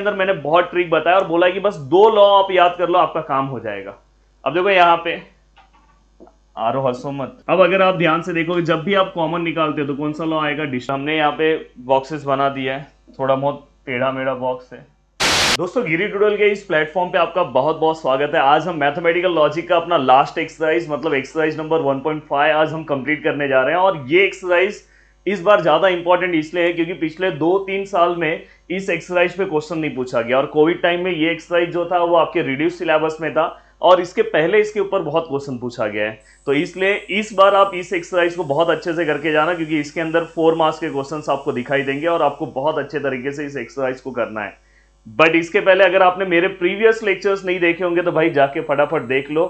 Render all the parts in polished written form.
अंदर मैंने बहुत ट्रिक बताया और बोला कि बस 2 लॉ आप याद कर लो, आपका काम हो जाएगा। अब देखो यहाँ पे आरो हंसो मत। अब अगर आप ध्यान से देखोगे, जब भी आप कॉमन निकालते हो तो कौन सा लॉ आएगा? डिश। हमने यहाँ पे बॉक्सेस बना दिया है, थोड़ा बहुत टेढ़ा मेढ़ा बॉक्स है। दोस्तों गिरी ट्यूटोरियल के इस प्लेटफॉर्म पे आपका बहुत बहुत स्वागत है। आज हम मैथमेटिकल लॉजिक का अपना लास्ट एक्सरसाइज मतलब एक्सरसाइज नंबर 1.5 आज हम कंप्लीट करने जा रहे हैं। और ये एक्सरसाइज इस बार ज्यादा इंपॉर्टेंट इसलिए है क्योंकि पिछले 2-3 साल में इस एक्सरसाइज पे क्वेश्चन नहीं पूछा गया और कोविड टाइम में ये एक्सरसाइज जो था वो आपके रिड्यूस सिलेबस में था और इसके पहले इसके ऊपर बहुत क्वेश्चन पूछा गया है। तो इसलिए इस बार आप इस एक्सरसाइज को बहुत अच्छे से करके जाना क्योंकि इसके अंदर 4 मार्क्स के क्वेश्चंस आपको दिखाई देंगे और आपको बहुत अच्छे तरीके से इस एक्सरसाइज को करना है। बट इसके पहले अगर आपने मेरे प्रीवियस लेक्चर्स नहीं देखे होंगे तो भाई जाके फटाफट देख लो।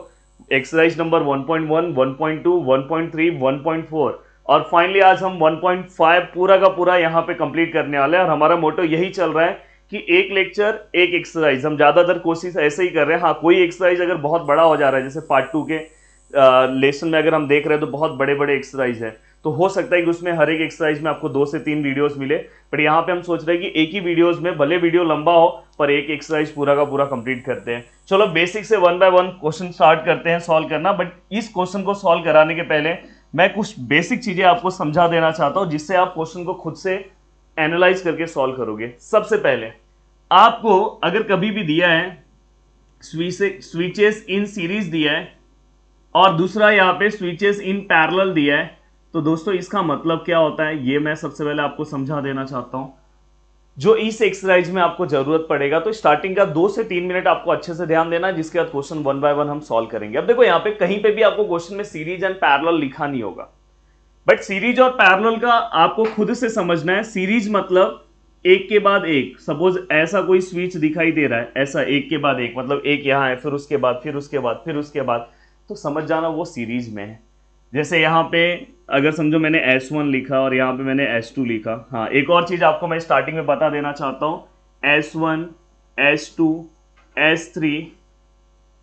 एक्सरसाइज नंबर 1.1, 1.2, 1.3, 1.4 और फाइनली आज हम 1.5 पूरा का पूरा यहाँ पे कंप्लीट करने वाले हैं। और हमारा मोटो यही चल रहा है कि एक लेक्चर एक एक्सरसाइज, हम ज्यादातर कोशिश ऐसे ही कर रहे हैं। हाँ, कोई एक्सरसाइज अगर बहुत बड़ा हो जा रहा है, जैसे पार्ट 2 के लेसन में अगर हम देख रहे हैं तो बहुत बड़े बड़े एक्सरसाइज है, तो हो सकता है कि उसमें हर एक एक्सरसाइज में आपको 2 से 3 वीडियोस मिले। बट यहाँ पे हम सोच रहे हैं कि एक ही वीडियोस में, भले वीडियो लंबा हो पर एक एक्सरसाइज पूरा का पूरा कंप्लीट करते हैं। चलो बेसिक से 1 बाय 1 क्वेश्चन स्टार्ट करते हैं सॉल्व करना। बट इस क्वेश्चन को सॉल्व कराने के पहले मैं कुछ बेसिक चीजें आपको समझा देना चाहता हूं जिससे आप क्वेश्चन को खुद से एनालाइज करके सॉल्व करोगे। सबसे पहले आपको अगर कभी भी दिया है स्विचेस इन सीरीज दिया है और दूसरा यहाँ पे स्विचेस इन पैरेलल दिया है, तो दोस्तों इसका मतलब क्या होता है ये मैं सबसे पहले आपको समझा देना चाहता हूं जो इस एक्सरसाइज में आपको जरूरत पड़ेगा। तो स्टार्टिंग का 2 से 3 मिनट आपको अच्छे से ध्यान देना, जिसके बाद क्वेश्चन 1 बाय 1 हम सॉल्व करेंगे। अब देखो यहाँ पे कहीं पे भी आपको क्वेश्चन में सीरीज एंड पैरेलल लिखा नहीं होगा, बट सीरीज और पैरेलल का आपको खुद से समझना है। सीरीज मतलब एक के बाद एक, सपोज ऐसा कोई स्विच दिखाई दे रहा है, ऐसा एक के बाद एक, मतलब एक यहाँ है, फिर उसके बाद, फिर उसके बाद, फिर उसके बाद, तो समझ जाना वो सीरीज में है। जैसे यहाँ पे अगर समझो मैंने S1 लिखा और यहाँ पे मैंने S2 लिखा। हाँ, एक और चीज आपको मैं स्टार्टिंग में बता देना चाहता हूँ, S1, S2, S3,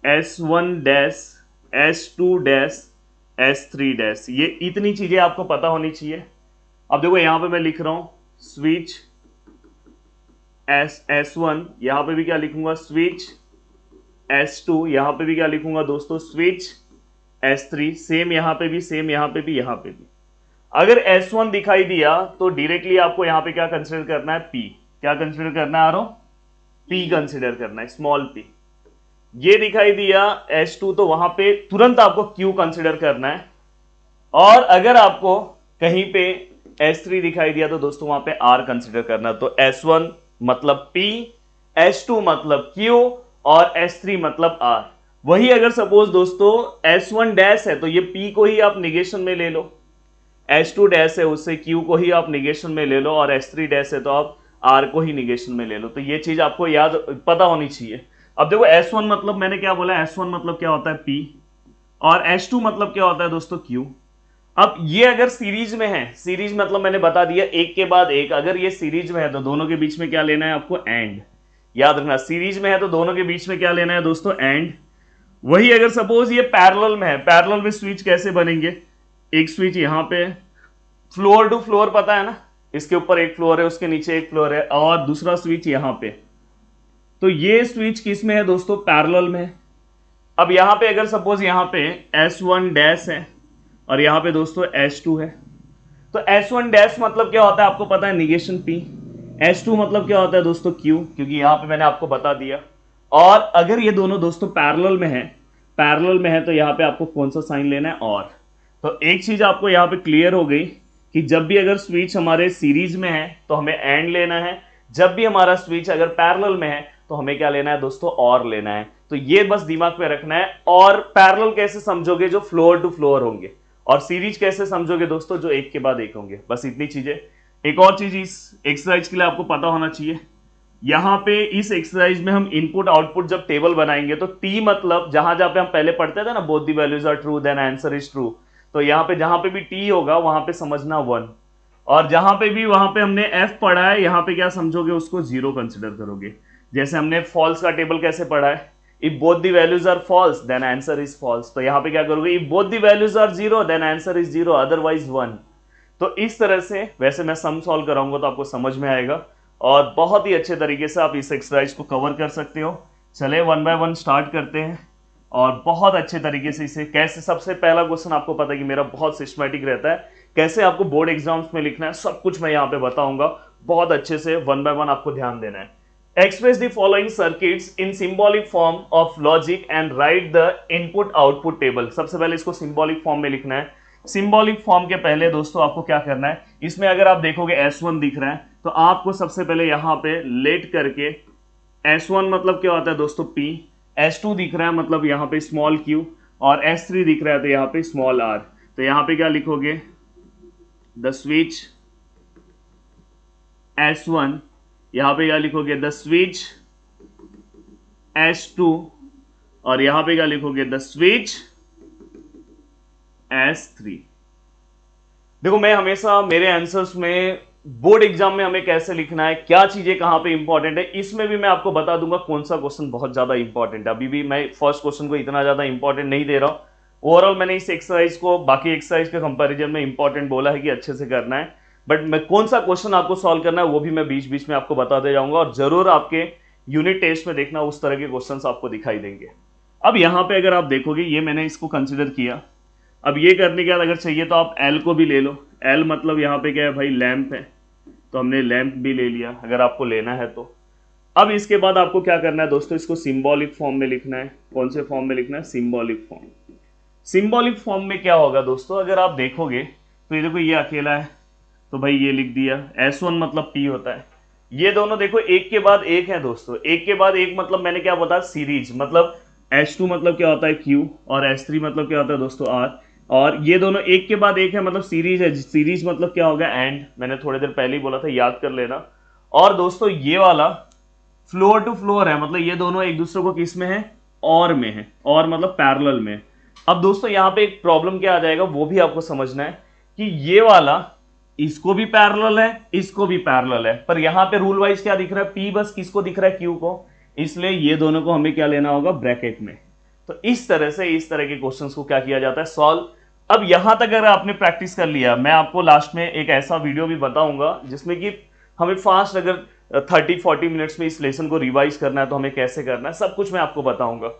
S1 dash, S2 dash, S3 dash, ये इतनी चीजें आपको पता होनी चाहिए। अब देखो यहाँ पे मैं लिख रहा हूँ स्विच S1, यहाँ पे भी क्या लिखूंगा स्विच S2, यहाँ पे भी क्या लिखूंगा दोस्तों स्विच S3, सेम यहाँ पे भी, सेम यहाँ पे भी, यहाँ पे भी। अगर S1 दिखाई दिया तो डायरेक्टली आपको यहाँ पे क्या कंसिडर करना है? P। क्या कंसिडर करना है आरो? P कंसिडर करना है, स्मॉल p। ये दिखाई दिया S2 तो वहां पे तुरंत आपको Q कंसिडर करना है। और अगर आपको कहीं पे S3 दिखाई दिया तो दोस्तों वहां पे R कंसिडर करना। तो S1 मतलब P, S2 मतलब Q और S3 मतलब R। वही अगर सपोज दोस्तों S1 डैश है तो ये P को ही आप निगेशन में ले लो, S2 डैश है उससे Q को ही आप निगेशन में ले लो और S3 डैश है तो आप R को ही निगेशन में ले लो। तो ये चीज आपको याद पता होनी चाहिए। अब देखो S1 मतलब मैंने क्या बोला, S1 मतलब क्या होता है P और S2 मतलब क्या होता है दोस्तों Q। अब ये अगर सीरीज में है, सीरीज मतलब मैंने बता दिया एक के बाद एक, अगर ये सीरीज में है तो दोनों के बीच में क्या लेना है आपको? एंड। याद रखना, सीरीज में है तो दोनों के बीच में क्या लेना है दोस्तों? एंड। वही अगर सपोज ये पैरेलल में है, पैरेलल में स्विच कैसे बनेंगे? एक स्विच यहाँ पे फ्लोर टू फ्लोर पता है ना, इसके ऊपर एक फ्लोर है, उसके नीचे एक फ्लोर है, और दूसरा स्विच यहाँ पे। तो ये स्विच किस में है दोस्तों? पैरेलल में है। अब यहाँ पे अगर सपोज यहाँ पे S1 डैश है और यहाँ पे दोस्तों S2 है, तो S1 डैश मतलब क्या होता है आपको पता है? Negation P। S2 मतलब क्या होता है दोस्तों? Q, क्योंकि यहाँ पे मैंने आपको बता दिया। और अगर ये दोनों दोस्तों पैरेलल में है, पैरेलल में है तो यहाँ पे आपको कौन सा साइन लेना है? और। तो एक चीज आपको यहाँ पे क्लियर हो गई कि जब भी अगर स्विच हमारे सीरीज में है तो हमें एंड लेना है, जब भी हमारा स्विच अगर पैरेलल में है तो हमें क्या लेना है दोस्तों? और लेना है। तो ये बस दिमाग में रखना है। और पैरेलल कैसे समझोगे? जो फ्लोर टू फ्लोर होंगे। और सीरीज कैसे समझोगे दोस्तों? जो एक के बाद एक होंगे। बस इतनी चीजें। एक और चीज इस एक्सरसाइज के लिए आपको पता होना चाहिए, यहां पे इस एक्सरसाइज में हम इनपुट आउटपुट जब टेबल बनाएंगे तो टी मतलब जहां जहां पे हम पहले पढ़ते थे ना, both the values are true then answer is true, तो यहाँ पे जहां पे भी टी होगा वहां पे समझना 1, और जहां पे भी वहां पे हमने एफ पढ़ा है यहाँ पे क्या समझोगे? उसको 0 कंसिडर करोगे। जैसे हमने फॉल्स का टेबल कैसे पढ़ा है, if both the values are false then answer is false, तो यहाँ पे क्या करोगे? If both the values are 0 then answer is 0 otherwise 1। तो इस तरह से, वैसे मैं सम सॉल्व कराऊंगा तो आपको समझ में आएगा। और बहुत ही अच्छे तरीके से आप इस एक्सरसाइज को कवर कर सकते हो। चले वन बाय वन स्टार्ट करते हैं और बहुत अच्छे तरीके से इसे कैसे, सबसे पहला क्वेश्चन आपको पता है कि मेरा बहुत सिस्टमैटिक रहता है, कैसे आपको बोर्ड एग्जाम्स में लिखना है सब कुछ मैं यहाँ पे बताऊंगा। बहुत अच्छे से वन बाय वन आपको ध्यान देना है। Express the following circuits in symbolic form of logic and right the input output table. सबसे पहले इसको सिंबॉलिक फॉर्म में लिखना है। सिंबॉलिक फॉर्म के पहले दोस्तों आपको क्या करना है, इसमें अगर आप देखोगे S1 दिख रहा है तो आपको सबसे पहले यहां पे लेट करके, S1 मतलब क्या होता है दोस्तों P, S2 दिख रहा है मतलब यहां पे स्मॉल q, और S3 दिख रहा है तो यहां पे स्मॉल r। तो यहां पे क्या लिखोगे, द स्विच S1, यहां पे क्या लिखोगे, द स्विच S2, और यहां पे क्या लिखोगे, द स्विच S3। देखो मैं हमेशा मेरे आंसर्स में बोर्ड एग्जाम में हमें कैसे लिखना है, क्या चीजें कहां पे इंपॉर्टेंट है, इसमें भी मैं आपको बता दूंगा कौन सा क्वेश्चन बहुत ज्यादा इंपॉर्टेंट है। अभी भी मैं फर्स्ट क्वेश्चन को इतना ज्यादा इंपॉर्टेंट नहीं दे रहा हूं। ओवरऑल मैंने इस एक्सरसाइज को बाकी एक्सरसाइज के कंपैरिजन में इंपॉर्टेंट बोला है कि अच्छे से करना है, बट मैं कौन सा क्वेश्चन आपको सॉल्व करना है वो भी मैं बीच बीच में आपको बताते जाऊंगा, और जरूर आपके यूनिट टेस्ट में देखना उस तरह के क्वेश्चन आपको दिखाई देंगे। अब यहां पे अगर आप देखोगे ये मैंने इसको कंसिडर किया। अब ये करने के बाद अगर चाहिए तो आप एल को भी ले लो। एल मतलब यहाँ पे क्या है भाई, लैंप है, तो हमने लैंप भी ले लिया अगर आपको लेना है तो। अब इसके बाद आपको क्या करना है दोस्तों, इसको सिंबॉलिक फॉर्म में लिखना है। कौन से फॉर्म में लिखना है, सिंबॉलिक फॉर्म। सिंबॉलिक फॉर्म में क्या होगा दोस्तों, अगर आप देखोगे तो ये देखो ये अकेला है तो भाई ये लिख दिया, S1 मतलब P होता है। ये दोनों देखो एक के बाद एक है दोस्तों, एक के बाद एक मतलब मैंने क्या बताया, सीरीज, मतलब S2 मतलब क्या होता है Q, और S3 मतलब क्या होता है दोस्तों R, और ये दोनों एक के बाद एक है मतलब सीरीज है। सीरीज मतलब क्या होगा, एंड, मैंने थोड़ी देर पहले ही बोला था, याद कर लेना। और दोस्तों ये वाला फ्लोर टू फ्लोर है, मतलब ये दोनों एक दूसरे को किस में है, और में है, और मतलब पैरेलल में। अब दोस्तों यहाँ पे एक प्रॉब्लम क्या आ जाएगा वो भी आपको समझना है कि ये वाला इसको भी पैरेलल है, इसको भी पैरेलल है, पर यहां पे रूल वाइज क्या दिख रहा है, P बस किसको दिख रहा है, Q को, इसलिए ये दोनों को हमें क्या लेना होगा, ब्रैकेट में। तो इस तरह से इस तरह के क्वेश्चंस को क्या किया जाता है, सॉल्व। अब यहां तक अगर आपने प्रैक्टिस कर लिया, मैं आपको लास्ट में एक ऐसा वीडियो भी बताऊंगा जिसमें कि हमें फास्ट अगर 30-40 मिनट्स में इस लेसन को रिवाइज करना है तो हमें कैसे करना है, सब कुछ मैं आपको बताऊंगा।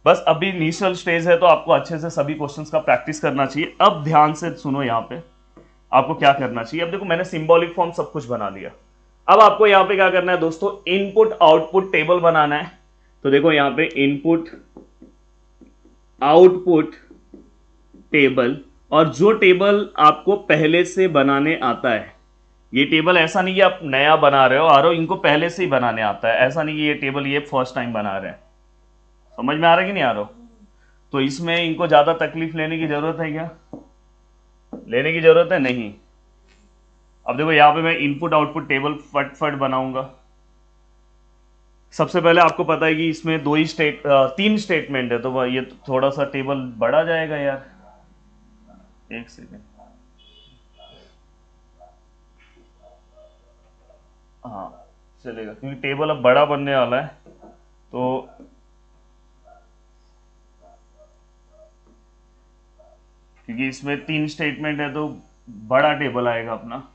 बस अभी इनिशियल स्टेज है तो आपको अच्छे से सभी क्वेश्चंस का प्रैक्टिस करना चाहिए। अब ध्यान से सुनो, यहाँ पे आपको क्या करना चाहिए। अब देखो मैंने सिंबॉलिक फॉर्म सब कुछ बना लिया। अब आपको यहाँ पे क्या करना है दोस्तों, इनपुट आउटपुट टेबल बनाना है। तो देखो यहाँ पे इनपुट आउटपुट टेबल, और जो टेबल आपको पहले से बनाने आता है, ये टेबल ऐसा नहीं कि आप नया बना रहे हो आरो, इनको पहले से ही बनाने आता है। ऐसा नहीं कि ये टेबल ये फर्स्ट टाइम बना रहे हैं। समझ में आ रहा है कि नहीं आ रहा? तो इसमें इनको ज्यादा तकलीफ लेने की जरूरत है क्या, लेने की जरूरत है नहीं। अब देखो यहां पे मैं इनपुट आउटपुट टेबल फट बनाऊंगा। सबसे पहले आपको पता है कि इसमें तीन स्टेटमेंट है, तो ये थोड़ा सा टेबल बढ़ा जाएगा यार, एक सेकेंड। हाँ चलेगा, क्योंकि टेबल अब बड़ा बनने वाला है, तो क्योंकि इसमें 3 स्टेटमेंट है तो बड़ा टेबल आएगा अपना।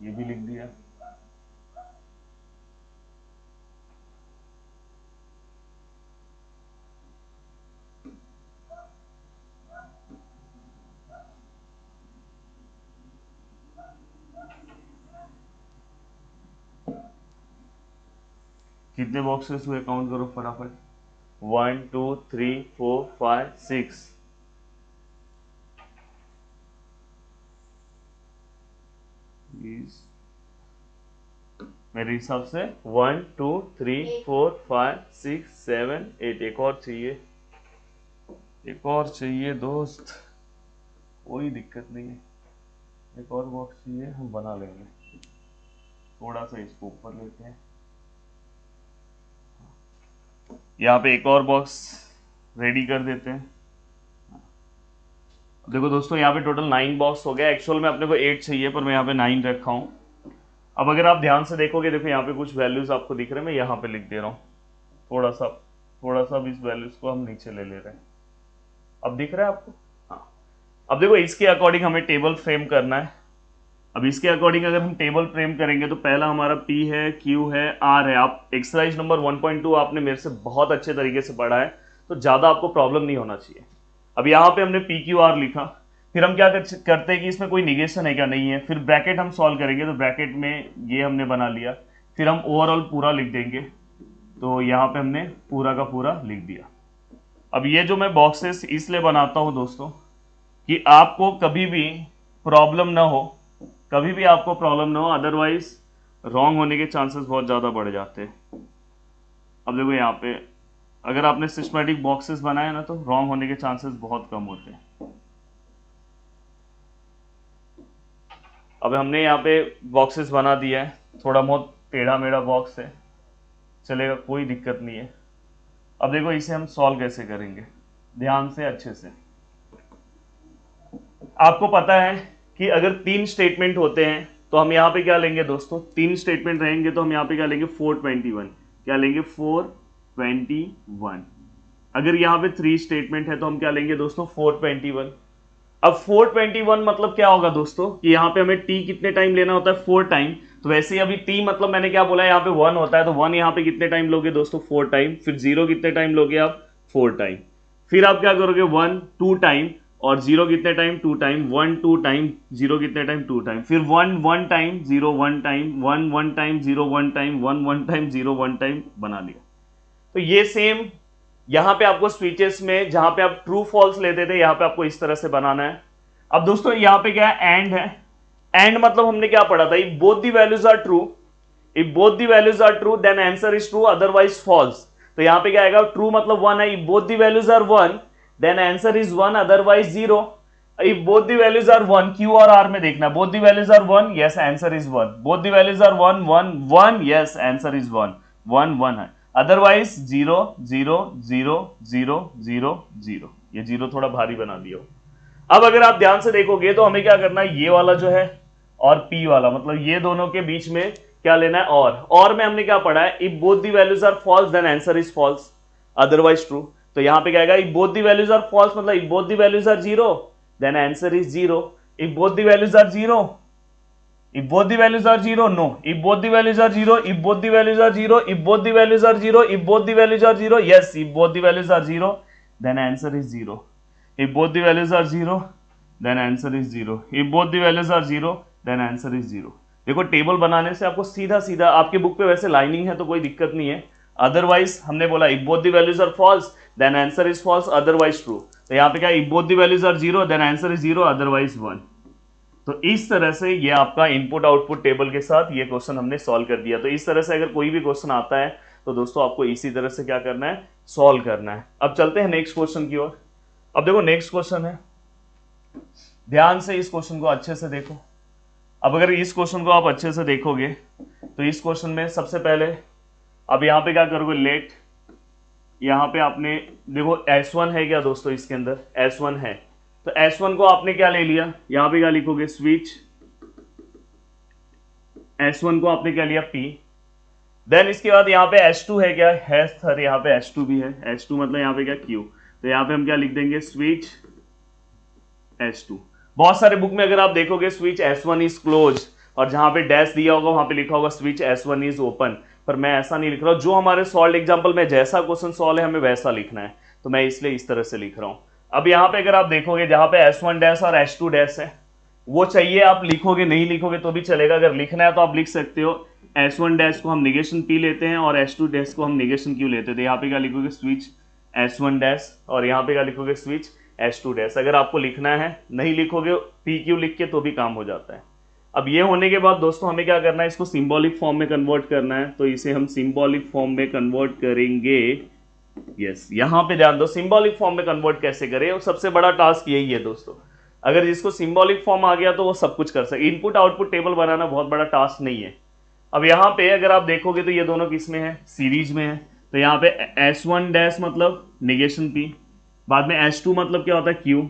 ये भी लिख दिया। कितने बॉक्सेस हुए, काउंट करो फटाफट। 1 2 3 4 5 6। मेरे हिसाब से 1 2 3 4 5 6 7 8। एक और चाहिए, एक और चाहिए दोस्त, कोई दिक्कत नहीं है, एक और बॉक्स चाहिए, हम बना लेंगे। थोड़ा सा इसको ऊपर लेते हैं, यहाँ पे एक और बॉक्स रेडी कर देते हैं। देखो दोस्तों यहाँ पे टोटल 9 बॉक्स हो गया। एक्चुअल में अपने को 8 चाहिए पर मैं यहाँ पे 9 रखा हूँ। अब अगर आप ध्यान से देखोगे, देखो यहाँ पे कुछ वैल्यूज आपको दिख रहे हैं, मैं यहाँ पे लिख दे रहा हूँ। थोड़ा सा अब इस वैल्यूज को हम नीचे ले ले रहे हैं। अब दिख रहा है आपको? हाँ। अब देखो इसके अकॉर्डिंग हमें टेबल फ्रेम करना है। अब इसके अकॉर्डिंग अगर हम टेबल फ्रेम करेंगे तो पहला हमारा P है, Q है, R है। आप एक्सरसाइज नंबर 1.2 आपने मेरे से बहुत अच्छे तरीके से पढ़ा है, तो ज़्यादा आपको प्रॉब्लम नहीं होना चाहिए। अब यहाँ पे हमने PQR लिखा, फिर हम क्या करते हैं कि इसमें कोई निगेशन है क्या, नहीं है, फिर ब्रैकेट हम सॉल्व करेंगे तो ब्रैकेट में ये हमने बना लिया, फिर हम ओवरऑल पूरा लिख देंगे, तो यहाँ पे हमने पूरा का पूरा लिख दिया। अब ये जो मैं बॉक्सेस इसलिए बनाता हूँ दोस्तों कि आपको कभी भी प्रॉब्लम ना हो, कभी भी आपको प्रॉब्लम ना हो, अदरवाइज रॉन्ग होने के चांसेस बहुत ज़्यादा बढ़ जाते हैं। अब देखो यहाँ पे अगर आपने सिस्टमैटिक बॉक्सेस बनाए ना तो रॉन्ग होने के चांसेस बहुत कम होते हैं। अब हमने यहाँ पे बॉक्सेस बना दिया है, थोड़ा बहुत टेढ़ा मेढ़ा बॉक्स है, चलेगा, कोई दिक्कत नहीं है। अब देखो इसे हम सॉल्व कैसे करेंगे, ध्यान से अच्छे से। आपको पता है कि अगर 3 स्टेटमेंट होते हैं तो हम यहाँ पे क्या लेंगे दोस्तों, 3 स्टेटमेंट रहेंगे तो हम यहाँ पे क्या लेंगे 421, क्या लेंगे 421। अगर यहाँ पे 3 स्टेटमेंट है तो हम क्या लेंगे दोस्तों 421। अब 421 मतलब क्या होगा दोस्तों कि यहाँ पे हमें t कितने टाइम लेना होता है 4 टाइम, तो वैसे ही अभी t मतलब मैंने क्या बोला यहाँ पे 1 होता है, तो 1 यहाँ पे कितने टाइम लोगे दोस्तों 4 टाइम, फिर 0 कितने टाइम लोगे आप 4 टाइम, फिर आप क्या करोगे 1 2 टाइम, और 0 कितने टाइम 2 टाइम, 1 2 टाइम, 0 कितने टाइम 2 टाइम, फिर 1 1 time, 0 1 time, 1 1 time, 0 1 time, 1 1 time, 0 1 time बना लिया। तो ये सेम यहां पे आपको स्विचेस में जहां पे आप ट्रू फॉल्स लेते थे, यहां पे आपको इस तरह से बनाना है। अब दोस्तों यहां पे क्या है, एंड है। एंड मतलब हमने क्या पढ़ा था, if both the values are true, if both the values are true then answer is true otherwise false. तो यहां पे क्या आएगा, ट्रू मतलब 1 है, if both the values are 1 then answer is 1 otherwise 0। If both the values are 1, Q और R में देखना, both the values are 1, yes answer is 1, both the values are 1 1 1, yes answer is 1 1 1 है, otherwise 0 0 0 0 0 0। ये 0 थोड़ा भारी बना दिया। अब अगर आप ध्यान से देखोगे तो हमें क्या करना है, ये वाला जो है और P वाला, मतलब ये दोनों के बीच में क्या लेना है, और में हमने क्या पढ़ा है, if both the values are false then answer is false otherwise true. तो यहां पे क्या आएगा, if both the values are false मतलब if both the values are 0 then answer is 0, if both the values are 0, if both the values are 0 no, if both the values are 0, if both the values are 0, if both the values are 0, if both the values are 0, yes, if both the values are 0 then answer is 0, if both the values are 0 then answer is 0, if both the values are 0 then answer is 0। देखो table बनाने से आपको सीधा सीधा, आपके book पे वैसे lining है तो कोई दिक्कत नहीं है, अदरवाइज हमने बोला if both the values are false then answer is false otherwise true, तो यहाँ पे क्या, if both the values are 0 then answer is 0 otherwise 1। तो इस तरह से ये आपका इनपुट आउटपुट टेबल के साथ ये क्वेश्चन हमने सॉल्व कर दिया। तो इस तरह से अगर कोई भी क्वेश्चन आता है तो दोस्तों आपको इसी तरह से क्या करना है, सॉल्व करना है। अब चलते हैं नेक्स्ट क्वेश्चन की ओर। अब देखो नेक्स्ट क्वेश्चन है, ध्यान से इस क्वेश्चन को अच्छे से देखो। अब अगर इस क्वेश्चन को आप अच्छे से देखोगे तो इस क्वेश्चन में सबसे पहले अब यहाँ पे क्या करोगे, लेट, यहाँ पे आपने देखो S1 है क्या दोस्तों, इसके अंदर S1 है, तो S1 को आपने क्या ले लिया, यहां पे क्या लिखोगे स्विच, S1 को आपने क्या लिया P, देन इसके बाद यहाँ पे S2 है क्या, है सर, यहाँ पे S2 भी है, S2 मतलब यहाँ पे क्या Q, तो यहाँ पे हम क्या लिख देंगे स्विच S2। बहुत सारे बुक में अगर आप देखोगे स्विच S1 इज क्लोज और जहां पे डैश दिया होगा वहां पे लिखा होगा स्विच S1 इज ओपन, पर मैं ऐसा नहीं लिख रहा हूं, जो हमारे सॉल्व एग्जाम्पल में जैसा क्वेश्चन सॉल्व है हमें वैसा लिखना है, तो मैं इसलिए इस तरह से लिख रहा हूं। अब यहाँ पे अगर आप देखोगे जहां पे S1 डैश और S2 डैश है, वो चाहिए आप लिखोगे, नहीं लिखोगे तो भी चलेगा, अगर लिखना है तो आप लिख सकते हो S1 डैश को हम निगेशन P लेते हैं और S2 डैश को हम निगेशन Q लेते थे। यहाँ पे क्या लिखोगे स्विच S1 डैश और यहाँ पे क्या लिखोगे स्विच S2 डैश। अगर आपको लिखना है, नहीं लिखोगे PQ लिख के तो भी काम हो जाता है। अब ये होने के बाद दोस्तों हमें क्या करना है, इसको सिंबॉलिक फॉर्म में कन्वर्ट करना है, तो इसे हम सिंबॉलिक फॉर्म में कन्वर्ट करेंगे। यस, यहाँ पे ध्यान दो, सिंबॉलिक फॉर्म में कन्वर्ट कैसे करें, और सबसे बड़ा टास्क यही है दोस्तों। अगर जिसको सिंबॉलिक फॉर्म आ गया तो वो सब कुछ कर सके। इनपुट आउटपुट टेबल बनाना बहुत बड़ा टास्क नहीं है। अब यहाँ पे अगर आप देखोगे तो ये दोनों किस में है, सीरीज में है, तो यहाँ पे S1 डैश मतलब निगेशन P, बाद में S2 मतलब क्या होता है Q,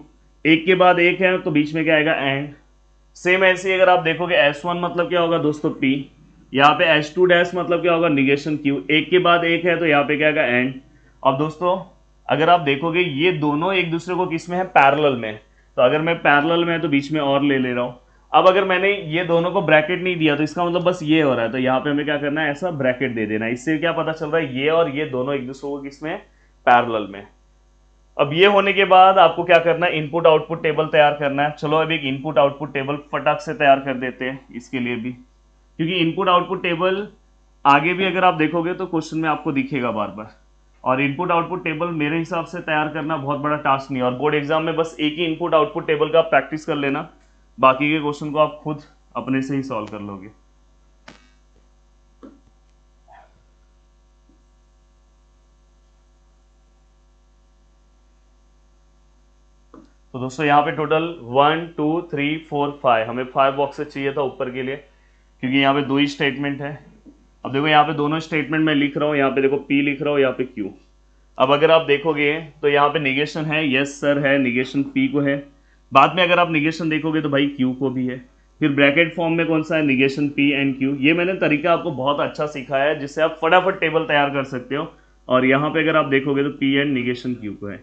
एक के बाद एक है तो बीच में क्या आएगा एंड। सेम ऐसे अगर आप देखोगे S1 मतलब क्या होगा दोस्तों P, यहाँ पे S2 डैश मतलब क्या होगा निगेशन Q, एक के बाद एक है तो यहाँ पे क्या आएगा एंड। अब दोस्तों अगर आप देखोगे ये दोनों एक दूसरे को किस में है, पैरेलल में, तो अगर मैं पैरेलल में है तो बीच में और ले रहा हूँ। अब अगर मैंने ये दोनों को ब्रैकेट नहीं दिया तो इसका मतलब बस ये हो रहा है, तो यहाँ पे हमें क्या करना है, ऐसा ब्रैकेट दे देना है। इससे क्या पता चल रहा है, ये और ये दोनों एक दूसरे को किसमें, पैरेलल में। अब ये होने के बाद आपको क्या करना है, इनपुट आउटपुट टेबल तैयार करना है। चलो अब एक इनपुट आउटपुट टेबल फटाक से तैयार कर देते हैं इसके लिए भी, क्योंकि इनपुट आउटपुट टेबल आगे भी अगर आप देखोगे तो क्वेश्चन में आपको दिखेगा बार बार। और इनपुट आउटपुट टेबल मेरे हिसाब से तैयार करना बहुत बड़ा टास्क नहीं है, और बोर्ड एग्जाम में बस एक ही इनपुट आउटपुट टेबल का आप प्रैक्टिस कर लेना, बाकी के क्वेश्चन को आप खुद अपने से ही सॉल्व कर लोगे। तो दोस्तों यहाँ पे टोटल 1 2 3 4 5, हमें 5 बॉक्सेस चाहिए था ऊपर के लिए, क्योंकि यहाँ पे 2 ही स्टेटमेंट है। अब देखो यहाँ पे दोनों स्टेटमेंट मैं लिख रहा हूँ, यहाँ पे देखो P लिख रहा हूँ, यहाँ पे Q। अब अगर आप देखोगे तो यहाँ पे निगेशन है, यस सर है, निगेशन P को है। बाद में अगर आप निगेशन देखोगे तो भाई Q को भी है। फिर ब्रैकेट फॉर्म में कौन सा है, निगेशन P एंड Q। ये मैंने तरीका आपको बहुत अच्छा सिखाया है, जिससे आप फटाफट टेबल तैयार कर सकते हो। और यहाँ पे अगर आप देखोगे तो P एंड निगेशन Q को है।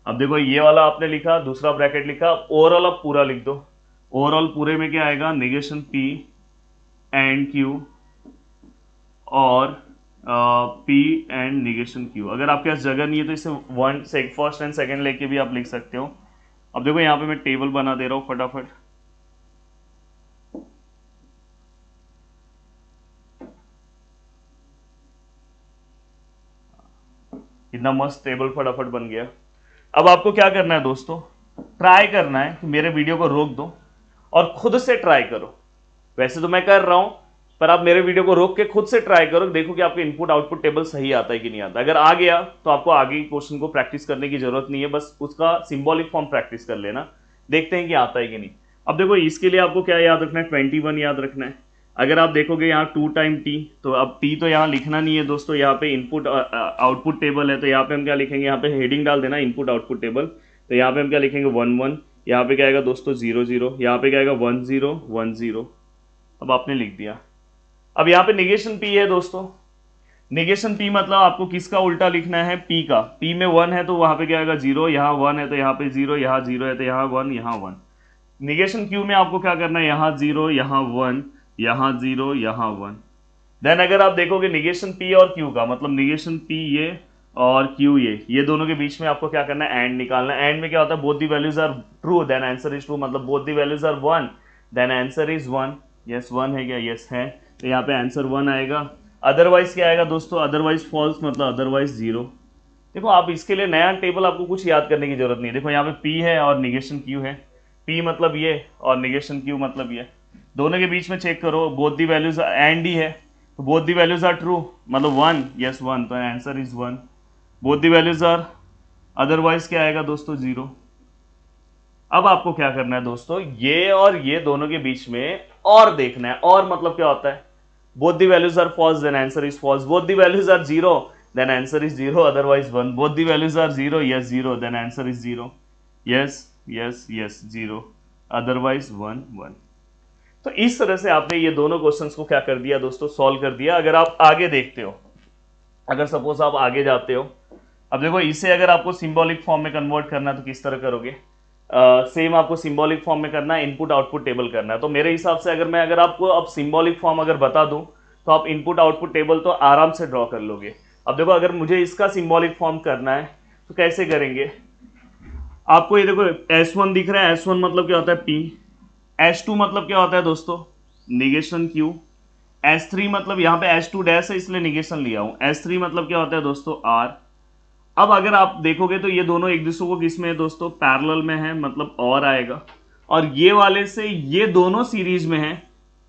अब देखो ये वाला आपने लिखा, दूसरा ब्रैकेट लिखा, ओवरऑल आप पूरा लिख दो। ओवरऑल पूरे में क्या आएगा, निगेशन P एंड Q और P एंड निगेशन Q। अगर आपके पास जगह नहीं है तो इसे फर्स्ट एंड सेकंड लेके भी आप लिख सकते हो। अब देखो यहाँ पे मैं टेबल बना दे रहा हूँ फटाफट। इतना मस्त टेबल फटाफट बन गया। अब आपको क्या करना है दोस्तों, ट्राई करना है कि मेरे वीडियो को रोक दो और खुद से ट्राई करो। वैसे तो मैं कर रहा हूं, पर आप मेरे वीडियो को रोक के खुद से ट्राई करो, देखो कि आपका इनपुट आउटपुट टेबल सही आता है कि नहीं आता। अगर आ गया तो आपको आगे क्वेश्चन को प्रैक्टिस करने की जरूरत नहीं है, बस उसका सिंबॉलिक फॉर्म प्रैक्टिस कर लेना, देखते हैं कि आता है कि नहीं। अब देखो इसके लिए आपको क्या याद रखना है, 21 याद रखना है। अगर आप देखोगे यहाँ 2 टाइम टी, तो अब टी तो यहाँ लिखना नहीं है दोस्तों, यहाँ पे इनपुट आउटपुट टेबल है, तो यहाँ पे हम क्या लिखेंगे, यहाँ पे हेडिंग डाल देना इनपुट आउटपुट टेबल। तो यहाँ पे हम क्या लिखेंगे, 1 1, यहाँ पे क्या आएगा दोस्तों 0 0, यहाँ पे क्या आएगा 1 0 1 0। अब आपने लिख दिया। अब यहाँ पे निगेशन पी है दोस्तों, निगेशन पी मतलब आपको किसका उल्टा लिखना है, पी का। पी में 1 है तो वहां पे क्या आएगा 0, यहाँ 1 है तो यहाँ पे 0, यहाँ 0 है तो यहाँ 1, यहाँ 1। निगेशन क्यू में आपको क्या करना है, यहाँ 0 यहाँ 1, यहाँ 0 यहाँ 1। देन अगर आप देखोगे निगेशन पी और क्यू का मतलब निगेशन पी ये और क्यू ये दोनों के बीच में आपको क्या करना है, एंड निकालना है। एंड में क्या होता है, both the values are true then answer is true, मतलब both the values are 1 then answer is 1। Yes 1 है क्या, यस है, तो यहाँ पे आंसर 1 आएगा। अदरवाइज क्या आएगा दोस्तों, अदरवाइज फॉल्स मतलब अदरवाइज 0। देखो आप इसके लिए नया टेबल आपको कुछ याद करने की जरूरत नहीं। देखो यहाँ पे P है और निगेशन Q है, P मतलब ये और निगेशन Q मतलब ये, दोनों के बीच में चेक करो, बोथ दी वैल्यूज एंड ही है तो both the values are true मतलब 1, यस 1, तो answer is 1। Both the values are, otherwise क्या आएगा दोस्तों 0। अब आपको क्या करना है दोस्तों, ये और ये दोनों के बीच में और देखना है। और मतलब क्या होता है, both the values are false then answer is false, both the values are 0 then answer is 0, otherwise 1, both the values are 0, yes 0 then answer is 0, yes yes yes 0, otherwise 1 1। तो इस तरह से आपने ये दोनों क्वेश्चंस को क्या कर दिया दोस्तों, सॉल्व कर दिया। अगर आप आगे देखते हो, अगर सपोज आप आगे जाते हो, अब देखो इसे अगर आपको सिंबॉलिक फॉर्म में कन्वर्ट करना है तो किस तरह करोगे, सेम आपको सिंबॉलिक फॉर्म में करना है, इनपुट आउटपुट टेबल करना है। तो मेरे हिसाब से अगर आपको अब सिंबॉलिक फॉर्म अगर बता दूं तो आप इनपुट आउटपुट टेबल तो आराम से ड्रॉ कर लोगे। अब देखो अगर मुझे इसका सिंबॉलिक फॉर्म करना है तो कैसे करेंगे, आपको ये देखो S1 दिख रहा है, S1 मतलब क्या होता है P, S2 मतलब क्या होता है दोस्तों निगेशन Q, S3 मतलब यहाँ पे S2 डैश है इसलिए निगेशन लिया हूं, S3 मतलब क्या होता है दोस्तों R। अब अगर आप देखोगे तो ये दोनों एक दूसरे को किस में है दोस्तों, पैरेलल में है, मतलब और आएगा। और ये वाले से ये दोनों सीरीज में है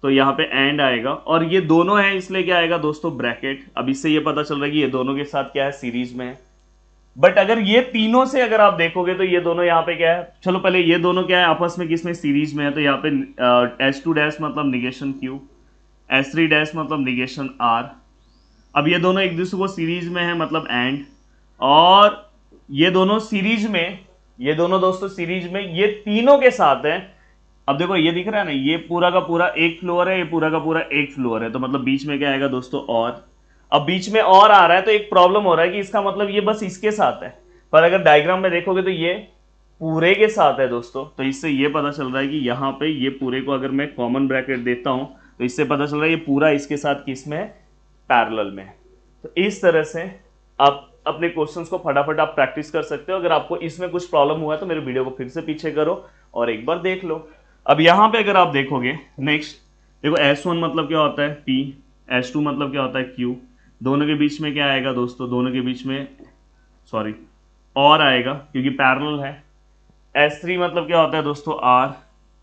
तो यहाँ पे एंड आएगा, और ये दोनों है इसलिए क्या आएगा दोस्तों ब्रैकेट। अब इससे ये पता चल रहा है कि ये दोनों के साथ क्या है, सीरीज में है। बट अगर ये तीनों से अगर आप देखोगे तो ये दोनों यहाँ पे क्या है, चलो पहले ये दोनों क्या है आपस में किस में सीरीज में है, तो यहाँ पे S2 डैश मतलब निगेशन Q, S3 डैश मतलब निगेशन R। अब ये दोनों एक दूसरे को सीरीज में है मतलब एंड, और ये दोनों सीरीज में, ये दोनों दोस्तों सीरीज में ये तीनों के साथ है। अब देखो ये दिख रहा है ना, ये पूरा का पूरा एक फ्लोर है, ये पूरा का पूरा एक फ्लोर है, तो मतलब बीच में क्या आएगा दोस्तों और। अब बीच में और आ रहा है तो एक प्रॉब्लम हो रहा है कि इसका मतलब ये बस इसके साथ है, पर अगर डायग्राम में देखोगे तो ये पूरे के साथ है दोस्तों, तो इससे ये पता चल रहा है कि यहाँ पे ये पूरे को अगर मैं कॉमन ब्रैकेट देता हूँ तो इससे पता चल रहा है ये पूरा इसके साथ किस में है, पैरेलल में है। तो इस तरह से आप अपने क्वेश्चंस को फटाफट आप प्रैक्टिस कर सकते हो। अगर आपको इसमें कुछ प्रॉब्लम हुआ है तो मेरे वीडियो को फिर से पीछे करो और एक बार देख लो। अब यहाँ पे अगर आप देखोगे नेक्स्ट, देखो S1 मतलब क्या होता है P, S2 मतलब क्या होता है Q, दोनों के बीच में क्या आएगा दोस्तों, दोनों के बीच में सॉरी और आएगा क्योंकि पैरेलल है। S3 मतलब क्या होता है दोस्तों R,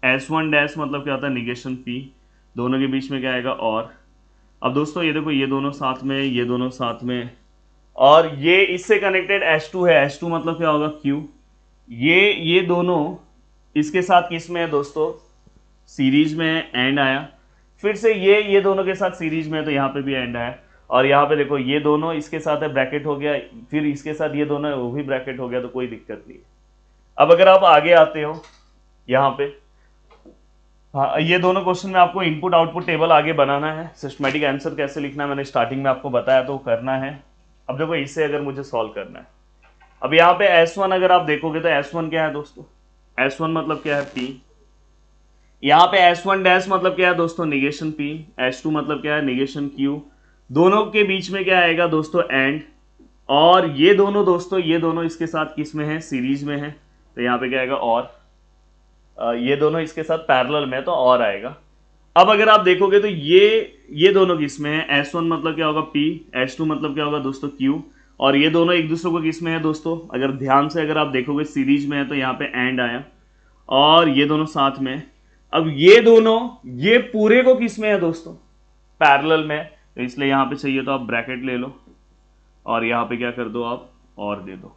S1 डैश मतलब क्या होता है निगेशन P, दोनों के बीच में क्या आएगा और। अब दोस्तों ये देखो ये दोनों साथ में, ये दोनों साथ में, और ये इससे कनेक्टेड S2 है, S2 मतलब क्या होगा Q, ये दोनों इसके साथ किस में है दोस्तों, सीरीज में है, एंड आया। फिर से ये दोनों के साथ सीरीज में है तो यहाँ पे भी एंड आया। और यहाँ पे देखो ये दोनों इसके साथ है, ब्रैकेट हो गया, फिर इसके साथ ये दोनों है वो भी ब्रैकेट हो गया, तो कोई दिक्कत नहीं है। अब अगर आप आगे आते हो यहाँ पे, हाँ ये दोनों क्वेश्चन में आपको इनपुट आउटपुट टेबल आगे बनाना है, सिस्टमैटिक आंसर कैसे लिखना है मैंने स्टार्टिंग में आपको बताया तो करना है। अब देखो इससे अगर मुझे सॉल्व करना है, अब यहाँ पे S1 अगर आप देखोगे तो S1 क्या है दोस्तों, S1 मतलब क्या है P, यहाँ पे S1 डैश मतलब क्या है दोस्तों निगेशन P, S2 मतलब क्या है निगेशन Q, दोनों के बीच में क्या आएगा दोस्तों एंड, और ये दोनों दोस्तों ये दोनों इसके साथ किस में है, सीरीज में है, तो यहाँ पे क्या आएगा और, ये दोनों इसके साथ पैरेलल में है तो और आएगा। अब अगर आप देखोगे तो ये दोनों किस में है, S1 मतलब क्या होगा P, S2 मतलब क्या होगा दोस्तों Q, और ये दोनों एक दूसरे को किस में है दोस्तों, अगर ध्यान से अगर आप देखोगे सीरीज में है तो यहाँ पे एंड आया, और ये दोनों साथ में। अब ये दोनों ये पूरे को किस में है दोस्तों, पैरेलल में, तो इसलिए यहाँ पे चाहिए तो आप ब्रैकेट ले लो और यहाँ पे क्या कर दो आप और दे दो।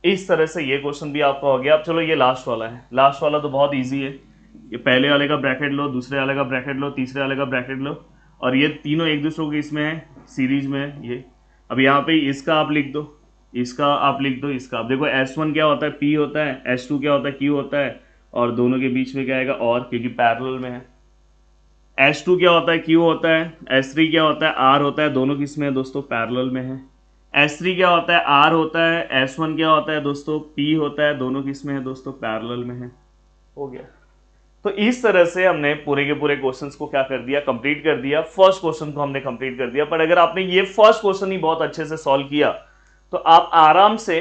इस तरह से ये क्वेश्चन भी आपका हो गया। अब चलो ये लास्ट वाला है, लास्ट वाला तो बहुत इजी है, ये पहले वाले का ब्रैकेट लो, दूसरे वाले का ब्रैकेट लो, तीसरे वाले का ब्रैकेट लो, और ये तीनों एक दूसरे को इसमें है, सीरीज में है ये। अब यहाँ पे इसका आप लिख दो, इसका आप लिख दो, इसका आप देखो S1 क्या होता है P होता है, S2 क्या होता है Q होता है, और दोनों के बीच में क्या आएगा और, क्योंकि पैरेलल में है। S2 क्या होता है Q होता है, S3 क्या होता है R होता है, दोनों किस में है दोस्तों, पैरेलल में है। S3 क्या होता है R होता है, S1 क्या होता है दोस्तों P होता है, दोनों किस में है दोस्तों, पैरेलल में है। हो गया। तो इस तरह से हमने पूरे के पूरे क्वेश्चंस को क्या कर दिया, कंप्लीट कर दिया। फर्स्ट क्वेश्चन को हमने कंप्लीट कर दिया, पर अगर आपने ये फर्स्ट क्वेश्चन ही बहुत अच्छे से सॉल्व किया तो आप आराम से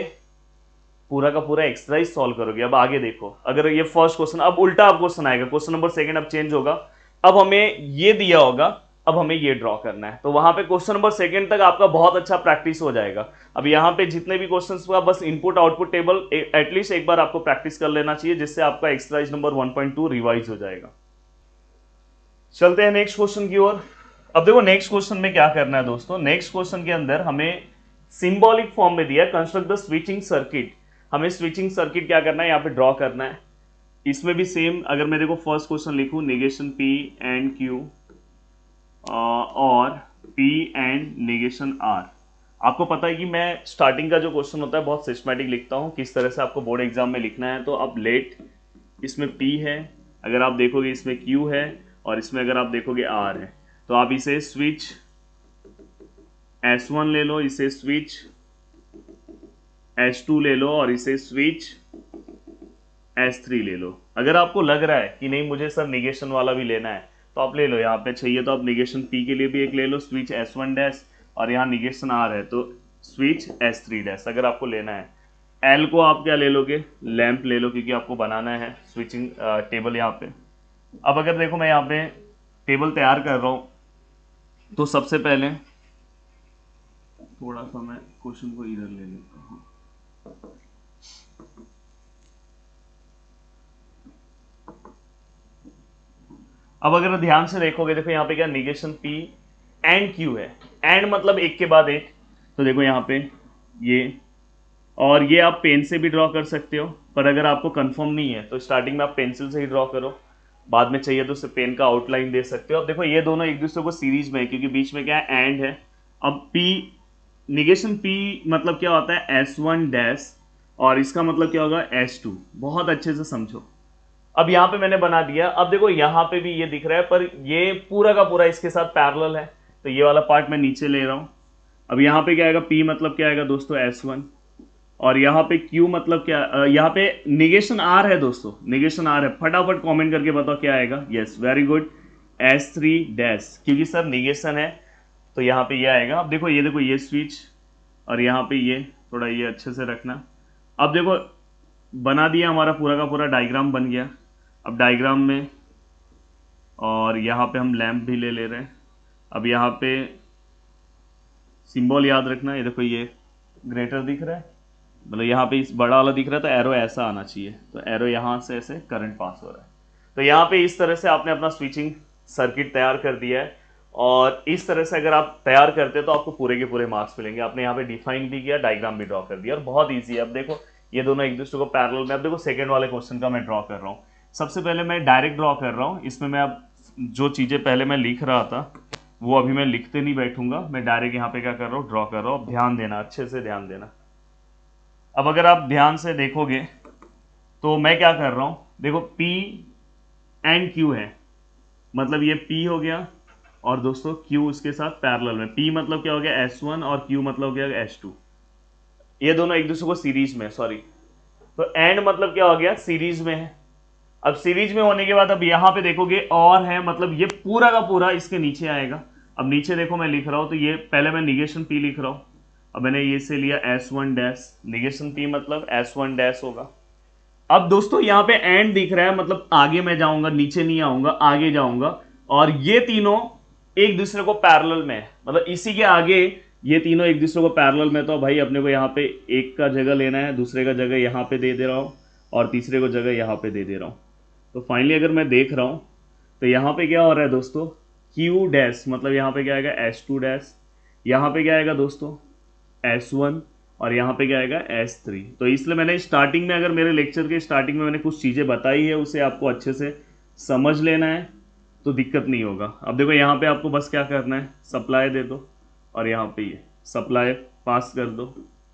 पूरा का पूरा एक्सरसाइज सॉल्व करोगे। अब आगे देखो, अगर ये फर्स्ट क्वेश्चन, अब उल्टा अब क्वेश्चन आएगा, क्वेश्चन नंबर सेकंड अब चेंज होगा। अब हमें ये दिया होगा, अब हमें ये ड्रॉ करना है, तो वहां पे क्वेश्चन नंबर सेकंड तक आपका बहुत अच्छा प्रैक्टिस हो जाएगा। अब यहाँ पे जितने भी क्वेश्चंस हुआ, बस इनपुट आउटपुट टेबल एटलीस्ट एक बार आपको प्रैक्टिस कर लेना चाहिए, जिससे आपका एक्सरसाइज नंबर 1.2 रिवाइज हो जाएगा। चलते हैं नेक्स्ट क्वेश्चन की ओर। अब देखो नेक्स्ट क्वेश्चन में क्या करना है दोस्तों, नेक्स्ट क्वेश्चन के अंदर हमें सिंबॉलिक फॉर्म में दिया कंस्ट्रक्ट द स्विचिंग सर्किट। हमें स्विचिंग सर्किट क्या करना है, यहाँ पे ड्रॉ करना है। इसमें भी सेम, अगर मैं देखो फर्स्ट क्वेश्चन लिखूं, नेगेशन P एंड Q और P एंड नेगेशन R। आपको पता है कि मैं स्टार्टिंग का जो क्वेश्चन होता है बहुत सिस्टमैटिक लिखता हूँ, किस तरह से आपको बोर्ड एग्जाम में लिखना है। तो अब लेट, इसमें P है, अगर आप देखोगे इसमें Q है, और इसमें अगर आप देखोगे R है, तो आप इसे स्विच S1 ले लो, इसे स्विच S2 ले लो, और इसे स्विच S3 ले लो। अगर आपको लग रहा है कि नहीं मुझे सर निगेशन वाला भी लेना है तो आप ले लो, यहाँ पे चाहिए तो आप निगेशन P के लिए भी एक ले लो, स्विच S1 डैश, और यहाँ निगेशन R है तो स्विच S3 डैश। अगर आपको लेना है L को आप क्या ले लोगे, लैंप ले लो, क्योंकि आपको बनाना है स्विचिंग टेबल यहाँ पे। अब अगर देखो मैं यहाँ पे टेबल तैयार कर रहा हूँ, तो सबसे पहले थोड़ा सा मैं क्वेश्चन को इधर ले लेता हूँ। अब अगर ध्यान से देखोगे, देखो यहाँ पे क्या निगेशन P एंड Q है, एंड मतलब एक के बाद एक, तो देखो यहाँ पे ये, और ये आप पेन से भी ड्रॉ कर सकते हो, पर अगर आपको कंफर्म नहीं है तो स्टार्टिंग में आप पेंसिल से ही ड्रॉ करो, बाद में चाहिए तो उससे पेन का आउटलाइन दे सकते हो। अब देखो ये दोनों एक दूसरे को सीरीज में है, क्योंकि बीच में क्या है एंड है। अब P निगेशन P मतलब क्या होता है S1 डैश, और इसका मतलब क्या होगा S2। बहुत अच्छे से समझो। अब यहाँ पे मैंने बना दिया, अब देखो यहाँ पे भी ये दिख रहा है, पर ये पूरा का पूरा इसके साथ पैरेलल है, तो ये वाला पार्ट मैं नीचे ले रहा हूँ। अब यहाँ पे क्या आएगा, P मतलब क्या आएगा दोस्तों S1, और यहाँ पे Q मतलब क्या, यहाँ पे निगेशन R है दोस्तों, निगेशन R है। फटाफट कमेंट करके बताओ क्या आएगा। Yes, very good, S3 dash, क्योंकि सर निगेशन है तो यहाँ पे ये आएगा। अब देखो ये स्विच और यहाँ पे ये, थोड़ा ये अच्छे से रखना। अब देखो बना दिया, हमारा पूरा का पूरा डायग्राम बन गया। अब डायग्राम में, और यहाँ पे हम लैंप भी ले रहे हैं। अब यहाँ पे सिंबल याद रखना, ये देखो ये ग्रेटर दिख रहा है, मतलब यहाँ पे इस बड़ा वाला दिख रहा है तो एरो ऐसा आना चाहिए, तो एरो यहाँ से ऐसे करंट पास हो रहा है। तो यहाँ पे इस तरह से आपने अपना स्विचिंग सर्किट तैयार कर दिया है। और इस तरह से अगर आप तैयार करते हैं तो आपको पूरे के पूरे मार्क्स मिलेंगे। आपने यहाँ पे डिफाइन भी किया, डायग्राम भी ड्रॉ कर दिया, और बहुत ईजी है। अब देखो ये दोनों एक दूसरे को पैरेलल में, अब देखो सेकेंड वाले क्वेश्चन का मैं ड्रॉ कर रहा हूँ। सबसे पहले मैं डायरेक्ट ड्रॉ कर रहा हूँ, इसमें मैं अब जो चीज़ें पहले मैं लिख रहा था वो अभी मैं लिखते नहीं बैठूंगा, मैं डायरेक्ट यहाँ पे क्या कर रहा हूँ, ड्रॉ कर रहा हूँ। ध्यान देना, अच्छे से ध्यान देना। अब अगर आप ध्यान से देखोगे तो मैं क्या कर रहा हूँ, देखो P एंड Q है, मतलब ये P हो गया और दोस्तों Q उसके साथ पैरेलल में। P मतलब क्या हो गया S1 और Q मतलब हो गया S2, ये दोनों एक दूसरे को सीरीज में, सॉरी, तो एंड मतलब क्या हो गया, सीरीज में है। अब सीरीज में होने के बाद अब यहाँ पे देखोगे और है, मतलब ये पूरा का पूरा इसके नीचे आएगा। अब नीचे देखो मैं लिख रहा हूँ, तो ये पहले मैं निगेशन P लिख रहा हूँ। अब मैंने ये से लिया S1 डैश, निगेशन P मतलब S1 डैश होगा। अब दोस्तों यहाँ पे एंड दिख रहा है, मतलब आगे मैं जाऊंगा, नीचे नहीं आऊंगा, आगे जाऊंगा, और ये तीनों एक दूसरे को पैरेलल में है, मतलब इसी के आगे ये तीनों एक दूसरे को पैरेलल में। तो भाई अपने को यहाँ पे एक का जगह लेना है, दूसरे का जगह यहाँ पे दे रहा हूँ, और तीसरे को जगह यहाँ पे दे रहा हूँ। तो फाइनली अगर मैं देख रहा हूँ तो यहाँ पे क्या हो रहा है दोस्तों, Q डैश मतलब यहाँ पे क्या आएगा S2 डैश, यहाँ पे क्या आएगा दोस्तों S1, और यहाँ पे क्या आएगा S3। तो इसलिए मैंने स्टार्टिंग में, अगर मेरे लेक्चर के स्टार्टिंग में मैंने कुछ चीज़ें बताई है, उसे आपको अच्छे से समझ लेना है तो दिक्कत नहीं होगा। अब देखो यहाँ पे आपको बस क्या करना है, सप्लाई दे दो, और यहाँ पे ये सप्लाई पास कर दो,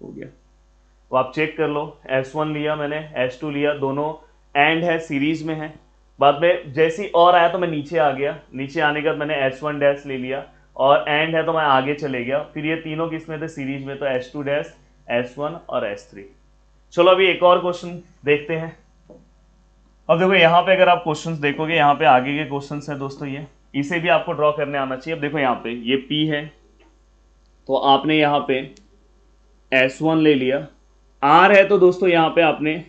हो गया। तो आप चेक कर लो, S1 लिया मैंने, S2 लिया, दोनों एंड है, सीरीज में है। बाद में जैसी और आया तो मैं नीचे आ गया, नीचे आने के बाद मैंने S1 डैश ले लिया, और एंड है तो मैं आगे चले गया। फिर ये तीनों किस में थे, सीरीज में, तो S2 डैश, S1 और S3। चलो अभी एक और क्वेश्चन देखते हैं। अब देखो यहाँ पे अगर आप क्वेश्चंस देखोगे, यहाँ पे आगे के क्वेश्चंस हैं दोस्तों, ये इसे भी आपको ड्रॉ करने आना चाहिए। अब देखो यहाँ पे ये P है, तो आपने यहाँ पे S1 ले लिया, R है तो दोस्तों यहाँ पे आपने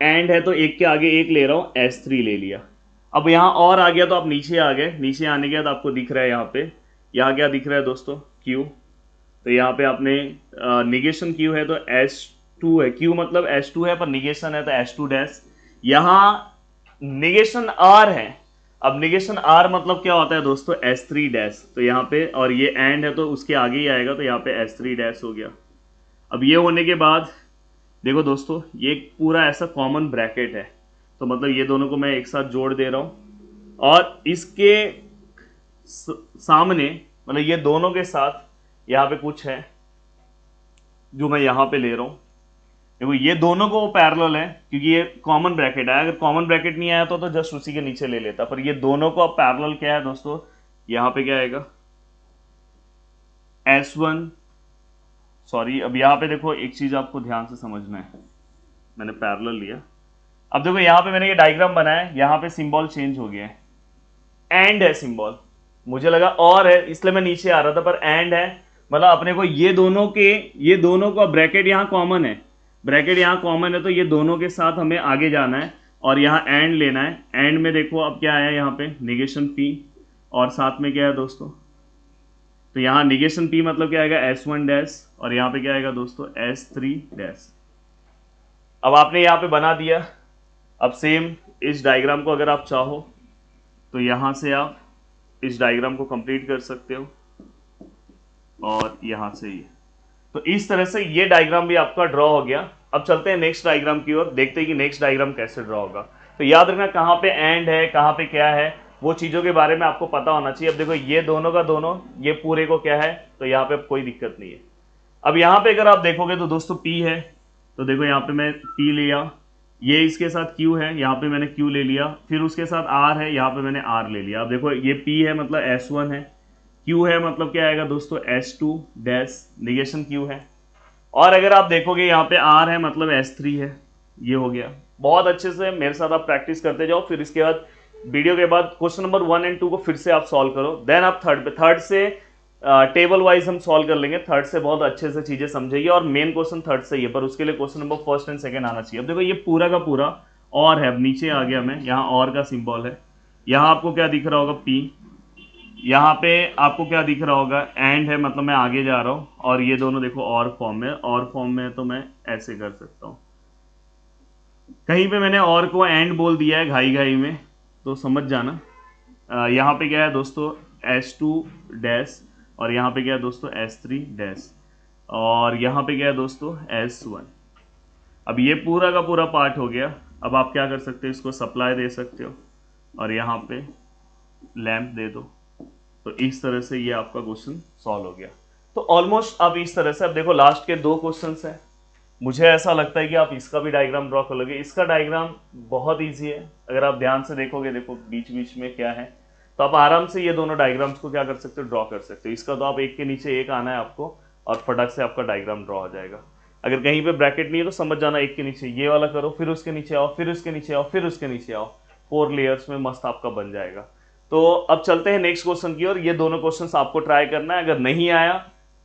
एंड है तो एक के आगे एक ले रहा हूँ, S3 ले लिया। अब यहाँ और आ गया तो आप नीचे आ गए, नीचे आने के बाद आपको दिख रहा है यहाँ पे, यहाँ क्या दिख रहा है दोस्तों, Q। तो यहाँ पे आपने निगेशन Q है तो S2 है, Q मतलब S2 है पर निगेशन है तो S2 डैश। यहाँ निगेशन R है, अब निगेशन R मतलब क्या होता है दोस्तों, S3 डैश। तो यहाँ पे, और ये एंड है तो उसके आगे ही आएगा, तो यहाँ पे S3 डैश हो गया। अब ये होने के बाद देखो दोस्तों, ये पूरा ऐसा कॉमन ब्रैकेट है, तो मतलब ये दोनों को मैं एक साथ जोड़ दे रहा हूँ, और इसके सामने, मतलब ये दोनों के साथ यहाँ पे कुछ है जो मैं यहाँ पे ले रहा हूँ। देखो ये दोनों को पैरेलल है क्योंकि ये कॉमन ब्रैकेट है। अगर कॉमन ब्रैकेट नहीं आया तो जस्ट उसी के नीचे ले लेता, पर ये दोनों को अब पैरेलल क्या है दोस्तों, यहाँ पे क्या आएगा S1, सॉरी, अब यहाँ पे देखो एक चीज आपको ध्यान से समझना है, मैंने पैरेलल लिया। अब देखो यहाँ पे मैंने ये डायग्राम बनाया, यहाँ पे सिंबल चेंज हो गया है, एंड है सिंबल, मुझे लगा और है इसलिए मैं नीचे आ रहा था, पर एंड है, मतलब अपने को ये दोनों का ब्रैकेट यहाँ कॉमन है, ब्रैकेट यहाँ कॉमन है, तो ये दोनों के साथ हमें आगे जाना है और यहाँ एंड लेना है। एंड में देखो अब क्या आया यहाँ पे, निगेशन P, और साथ में क्या है दोस्तों, तो यहाँ निगेशन P मतलब क्या आएगा S1 डैश, और यहाँ पे क्या आएगा दोस्तों S3 डैश। अब आपने यहाँ पे बना दिया। अब सेम इस डायग्राम को अगर आप चाहो तो यहाँ से आप इस डायग्राम को कंप्लीट कर सकते हो, और यहाँ से ये, तो इस तरह से ये डायग्राम भी आपका ड्रॉ हो गया। अब चलते हैं नेक्स्ट डायग्राम की ओर, देखते हैं कि नेक्स्ट डायग्राम कैसे ड्रॉ होगा। तो याद रखना कहाँ पे एंड है, कहाँ पे क्या है, वो चीज़ों के बारे में आपको पता होना चाहिए। अब देखो ये दोनों का दोनों, ये पूरे को क्या है, तो यहाँ पे अब कोई दिक्कत नहीं है। अब यहाँ पे अगर आप देखोगे तो दोस्तों P है, तो देखो यहाँ पे मैं P लिया, ये इसके साथ Q है, यहाँ पे मैंने Q ले लिया, फिर उसके साथ R है, यहाँ पे मैंने R ले लिया। अब देखो ये P है मतलब S1 है, Q है मतलब क्या आएगा दोस्तों S2 डैश, निगेशन Q है, और अगर आप देखोगे यहाँ पे R है मतलब S3 है, ये हो गया। बहुत अच्छे से मेरे साथ आप प्रैक्टिस करते जाओ, फिर इसके बाद वीडियो के बाद क्वेश्चन नंबर 1 एंड 2 को फिर से आप सॉल्व करो, देन आप थर्ड पे, थर्ड से टेबल वाइज हम सॉल्व कर लेंगे, थर्ड से बहुत अच्छे से चीजें समझेगी, और मेन क्वेश्चन थर्ड से ही है, पर उसके लिए question number first and second आना चाहिए। अब देखो ये पूरा का पूरा और है, अब नीचे आ गया मैं, यहाँ और का सिंबल है, यहाँ आपको क्या दिख रहा होगा P, यहाँ पे आपको क्या दिख रहा होगा एंड है, मतलब मैं आगे जा रहा हूँ, और ये दोनों देखो और फॉर्म में, और फॉर्म में तो मैं ऐसे कर सकता हूँ, कहीं पे मैंने और को एंड बोल दिया है घाई घाई में, तो समझ जाना। यहाँ पे क्या है दोस्तों S2 डैश, और यहाँ पे क्या है दोस्तों S3 डैश, और यहाँ पे क्या है दोस्तों S1। अब ये पूरा का पूरा पार्ट हो गया। अब आप क्या कर सकते हो, इसको सप्लाई दे सकते हो और यहाँ पे लैंप दे दो, तो इस तरह से ये आपका क्वेश्चन सॉल्व हो गया। तो ऑलमोस्ट अब इस तरह से, अब देखो लास्ट के 2 क्वेश्चंस हैं, मुझे ऐसा लगता है कि आप इसका भी डायग्राम ड्रॉ कर लोगे। इसका डायग्राम बहुत इजी है, अगर आप ध्यान से देखोगे, देखो बीच बीच में क्या है, तो आप आराम से ये दोनों डायग्राम्स को क्या कर सकते हो, ड्रॉ कर सकते हो। इसका तो आप एक के नीचे एक आना है आपको, और फटक से आपका डायग्राम ड्रॉ हो जाएगा। अगर कहीं पे ब्रैकेट नहीं है तो समझ जाना, एक के नीचे ये वाला करो, फिर उसके नीचे आओ, फिर उसके नीचे आओ, फिर उसके नीचे आओ, 4 लेयर्स में मस्त आपका बन जाएगा। तो अब चलते हैं नेक्स्ट क्वेश्चन की ओर। ये दोनों क्वेश्चंस आपको ट्राई करना है, अगर नहीं आया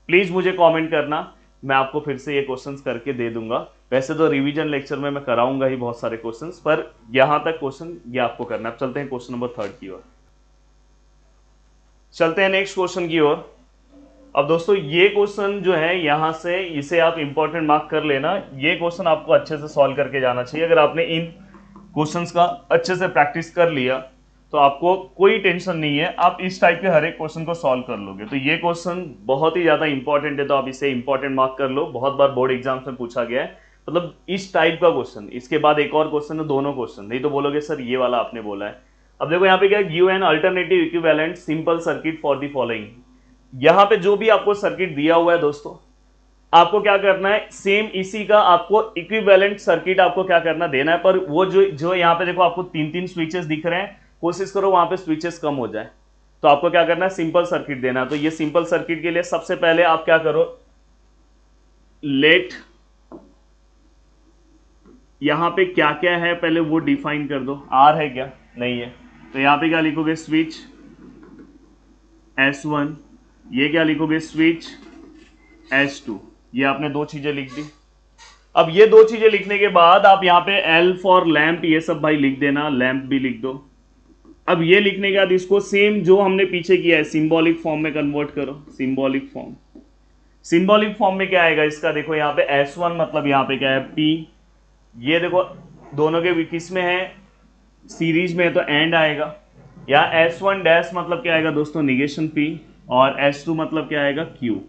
प्लीज मुझे कमेंट करना, मैं आपको फिर से ये क्वेश्चंस करके दे दूंगा। वैसे तो रिवीजन लेक्चर में मैं कराऊंगा ही बहुत सारे क्वेश्चंस, पर यहां तक क्वेश्चन ये आपको करना है। अब चलते हैं क्वेश्चन नंबर 3 की ओर, चलते हैं नेक्स्ट क्वेश्चन की ओर। अब दोस्तों ये क्वेश्चन जो है, यहां से इसे आप इंपॉर्टेंट मार्क कर लेना, ये क्वेश्चन आपको अच्छे से सॉल्व करके जाना चाहिए। अगर आपने इन क्वेश्चंस का अच्छे से प्रैक्टिस कर लिया तो आपको कोई टेंशन नहीं है, आप इस टाइप के हर एक क्वेश्चन को सॉल्व कर लोगे। तो ये क्वेश्चन बहुत ही ज्यादा इंपॉर्टेंट है, तो आप इसे इंपॉर्टेंट मार्क कर लो, बहुत बार बोर्ड एग्जाम्स में पूछा गया है, मतलब इस टाइप का क्वेश्चन। इसके बाद एक और क्वेश्चन है, दोनों क्वेश्चन, नहीं तो बोलोगे सर ये वाला आपने बोला है। अब देखो यहाँ पे क्या, give an alternative equivalent simple circuit for the following. यहाँ पे जो भी आपको सर्किट दिया हुआ है दोस्तों, आपको क्या करना है, सेम इसी का आपको इक्विवेलेंट सर्किट आपको क्या करना, देना है। पर वो जो यहाँ पे देखो आपको 3-3 स्विचेस दिख रहे हैं, कोशिश करो वहां पे स्विचेस कम हो जाए, तो आपको क्या करना है, सिंपल सर्किट देना है। तो ये सिंपल सर्किट के लिए सबसे पहले आप क्या करो, लेट यहां पे क्या क्या है पहले वो डिफाइन कर दो। आर है क्या, नहीं है, तो यहां पे क्या लिखोगे, स्विच S1, ये क्या लिखोगे, स्विच S2, ये आपने 2 चीजें लिख दी। अब ये 2 चीजें लिखने के बाद आप यहाँ पे L फॉर लैंप, ये सब भाई लिख देना, लैंप भी लिख दो। अब ये लिखने के बाद इसको सेम जो हमने पीछे किया है सिंबॉलिक फॉर्म में कन्वर्ट करो, सिंबॉलिक फॉर्म। सिंबॉलिक फॉर्म में क्या आएगा इसका, देखो यहाँ पे S1 मतलब यहाँ पे क्या है P, ये देखो दोनों के किस में है, सीरीज में है, तो एंड आएगा। यहाँ S1 डैश मतलब क्या आएगा दोस्तों, निगेशन P, और S2 मतलब क्या आएगा, Q।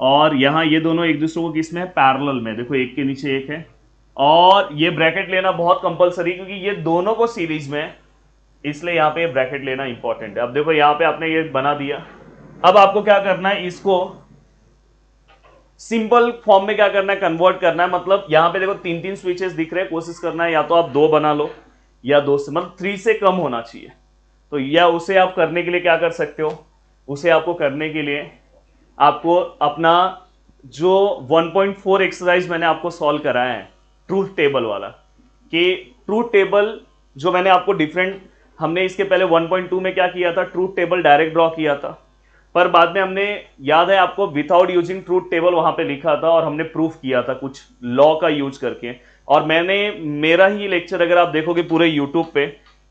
और यहाँ ये दोनों एक दूसरे को किस में है, पैरेलल में, देखो एक के नीचे एक है, और ये ब्रैकेट लेना बहुत कंपलसरी, क्योंकि ये दोनों को सीरीज में है, इसलिए यहाँ पे ब्रैकेट लेना इंपॉर्टेंट है। अब देखो यहाँ पे आपने ये बना दिया, अब आपको क्या करना है, इसको सिंपल फॉर्म में क्या करना है, कन्वर्ट करना है। मतलब यहाँ पे देखो 3-3 स्विचेस दिख रहे हैं, कोशिश करना है या तो आप 2 बना लो, या 2 से, मतलब 3 से कम होना चाहिए। तो या उसे आप करने के लिए क्या कर सकते हो, उसे आपको करने के लिए आपको अपना जो 1.4 एक्सरसाइज मैंने आपको सॉल्व कराया है, ट्रूथ टेबल वाला, कि ट्रूथ टेबल जो मैंने आपको डिफरेंट, हमने इसके पहले 1.2 में क्या किया था, ट्रूथ टेबल डायरेक्ट ड्रॉ किया था, पर बाद में हमने, याद है आपको, विदाउट यूजिंग ट्रूथ टेबल वहां पे लिखा था, और हमने प्रूफ किया था कुछ लॉ का यूज करके। और मैंने, मेरा ही लेक्चर अगर आप देखोगे पूरे यूट्यूब पे,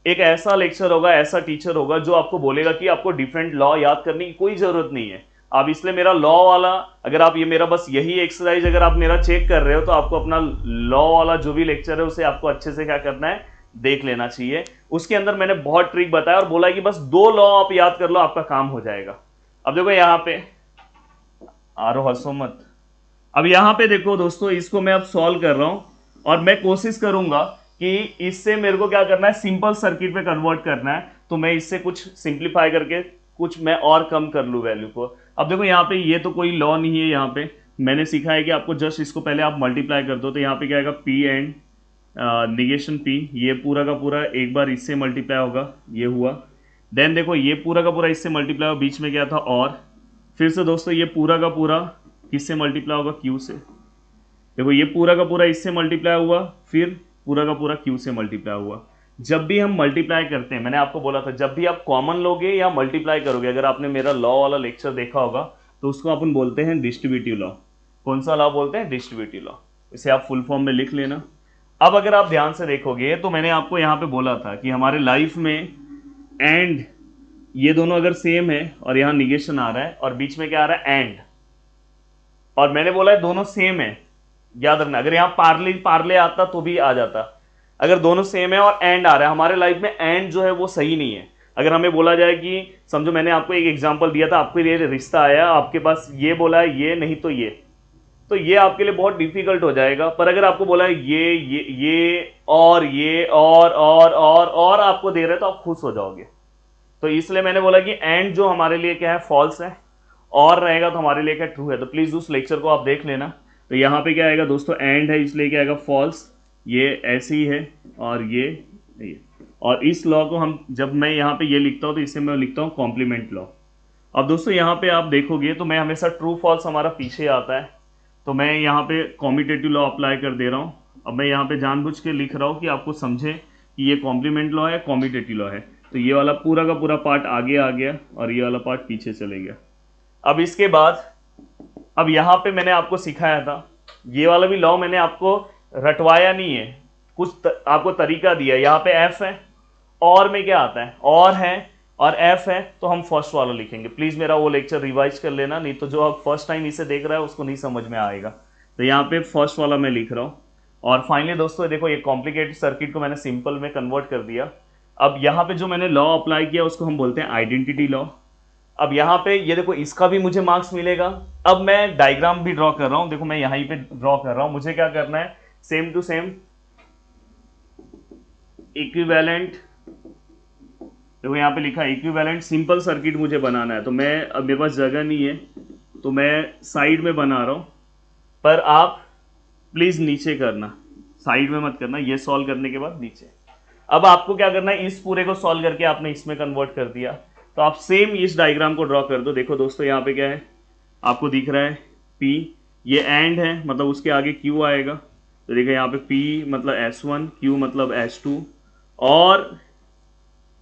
एक ऐसा लेक्चर होगा, ऐसा टीचर होगा जो आपको बोलेगा कि आपको डिफरेंट लॉ याद करने की कोई जरूरत नहीं है। आप इसलिए मेरा लॉ वाला, अगर आप ये मेरा बस यही एक्सरसाइज अगर आप मेरा चेक कर रहे हो, तो आपको अपना लॉ वाला जो भी लेक्चर है उसे आपको अच्छे से क्या करना है, देख लेना चाहिए। उसके अंदर मैंने बहुत ट्रिक बताया और बोला कि बस 2 लॉ आप याद कर लो, आपका काम हो जाएगा। अब देखो यहाँ पे आरो, हंसो मत। अब यहाँ पे देखो दोस्तों, इसको मैं अब सॉल्व कर रहा हूं, और मैं कोशिश करूंगा कि इससे मेरे को क्या करना है, सिंपल सर्किट पे कन्वर्ट करना है। तो मैं इससे कुछ सिंप्लीफाई करके कुछ मैं और कम कर लूँ वैल्यू को। अब देखो यहाँ पे ये तो कोई लॉ नहीं है, यहाँ पे मैंने सीखा है कि आपको जस्ट इसको पहले आप मल्टीप्लाई कर दो, तो यहाँ पे क्या आएगा, P एंड निगेशन P, ये पूरा का पूरा एक बार इससे मल्टीप्लाई होगा, ये हुआ। देन देखो ये पूरा का पूरा इससे मल्टीप्लाई होगा, बीच में क्या था, और फिर से दोस्तों ये पूरा का पूरा किससे मल्टीप्लाई होगा, Q से। देखो ये पूरा का पूरा इससे मल्टीप्लाई हुआ, फिर पूरा का पूरा क्यू से मल्टीप्लाई हुआ। जब भी हम मल्टीप्लाई करते हैं, मैंने आपको बोला था जब भी आप कॉमन लोगे या मल्टीप्लाई करोगे, अगर आपने मेरा लॉ वाला लेक्चर देखा होगा तो उसको अपन बोलते हैं डिस्ट्रीब्यूटिव लॉ। कौन सा लॉ बोलते हैं? Distributive law. इसे आप फुल फॉर्म में लिख लेना। अब अगर आप ध्यान से देखोगे तो मैंने आपको यहाँ पे बोला था कि हमारे लाइफ में एंड, ये दोनों अगर सेम है और यहाँ निगेशन आ रहा है और बीच में क्या आ रहा है? एंड। और मैंने बोला है दोनों सेम है, याद रखना। अगर यहाँ पार्ले पार्ले आता तो भी आ जाता। अगर दोनों सेम है और एंड आ रहा है, हमारे लाइफ में एंड जो है वो सही नहीं है। अगर हमें बोला जाए कि समझो मैंने आपको एक एग्जांपल दिया था, आपको ये रिश्ता आया, आपके पास ये बोला है ये नहीं तो ये आपके लिए बहुत डिफिकल्ट हो जाएगा। पर अगर आपको बोला है ये और ये और आपको दे रहे तो आप खुश हो जाओगे। तो इसलिए मैंने बोला कि एंड जो हमारे लिए क्या है? फॉल्स है, और रहेगा तो हमारे लिए क्या? ट्रू है। तो प्लीज उस लेक्चर को आप देख लेना। तो यहाँ पे क्या आएगा दोस्तों? एंड है, इसलिए क्या आएगा? फॉल्स। ये ऐसे ही है और ये। और इस लॉ को हम, जब मैं यहाँ पे ये लिखता हूँ तो इसे मैं लिखता हूँ कॉम्प्लीमेंट लॉ। अब दोस्तों यहाँ पे आप देखोगे तो मैं हमेशा ट्रू फॉल्स हमारा पीछे आता है, तो मैं यहाँ पे कॉम्यूटेटिव लॉ अप्लाई कर दे रहा हूँ। अब मैं यहाँ पे जानबूझ के लिख रहा हूँ कि आपको समझे कि ये कॉम्प्लीमेंट लॉ है, कॉम्यूटेटिव लॉ है। तो ये वाला पूरा का पूरा पार्ट आगे आ गया और ये वाला पार्ट पीछे चले गया। अब इसके बाद, अब यहाँ पे मैंने आपको सिखाया था, ये वाला भी लॉ मैंने आपको रटवाया नहीं है, आपको तरीका दिया। यहाँ पे एफ है, और में क्या आता है? और है और एफ है, तो हम फर्स्ट वाला लिखेंगे। प्लीज मेरा वो लेक्चर रिवाइज कर लेना, नहीं तो जो आप फर्स्ट टाइम इसे देख रहा है उसको नहीं समझ में आएगा। तो यहाँ पे फर्स्ट वाला मैं लिख रहा हूँ। और फाइनली दोस्तों देखो, ये कॉम्प्लिकेटेड सर्किट को मैंने सिंपल में कन्वर्ट कर दिया। अब यहाँ पे जो मैंने लॉ अप्लाई किया उसको हम बोलते हैं आइडेंटिटी लॉ। अब यहाँ पे ये देखो, इसका भी मुझे मार्क्स मिलेगा। अब मैं डायग्राम भी ड्रॉ कर रहा हूँ, देखो मैं यहीं पे ड्रॉ कर रहा हूँ। मुझे क्या करना है? सेम टू सेम इक्विवेलेंट, देखो यहाँ पे लिखा है इक्विवेलेंट सिंपल सर्किट मुझे बनाना है। तो मैं, अब मेरे पास जगह नहीं है तो मैं साइड में बना रहा हूँ, पर आप प्लीज नीचे करना, साइड में मत करना। ये सॉल्व करने के बाद नीचे। अब आपको क्या करना है? इस पूरे को सॉल्व करके आपने इसमें कन्वर्ट कर दिया, तो आप सेम इस डायग्राम को ड्रॉ कर दो। देखो दोस्तों यहाँ पे क्या है? आपको दिख रहा है P, ये एंड है, मतलब उसके आगे Q आएगा। तो देखो यहाँ पे P मतलब S1, Q मतलब S2, और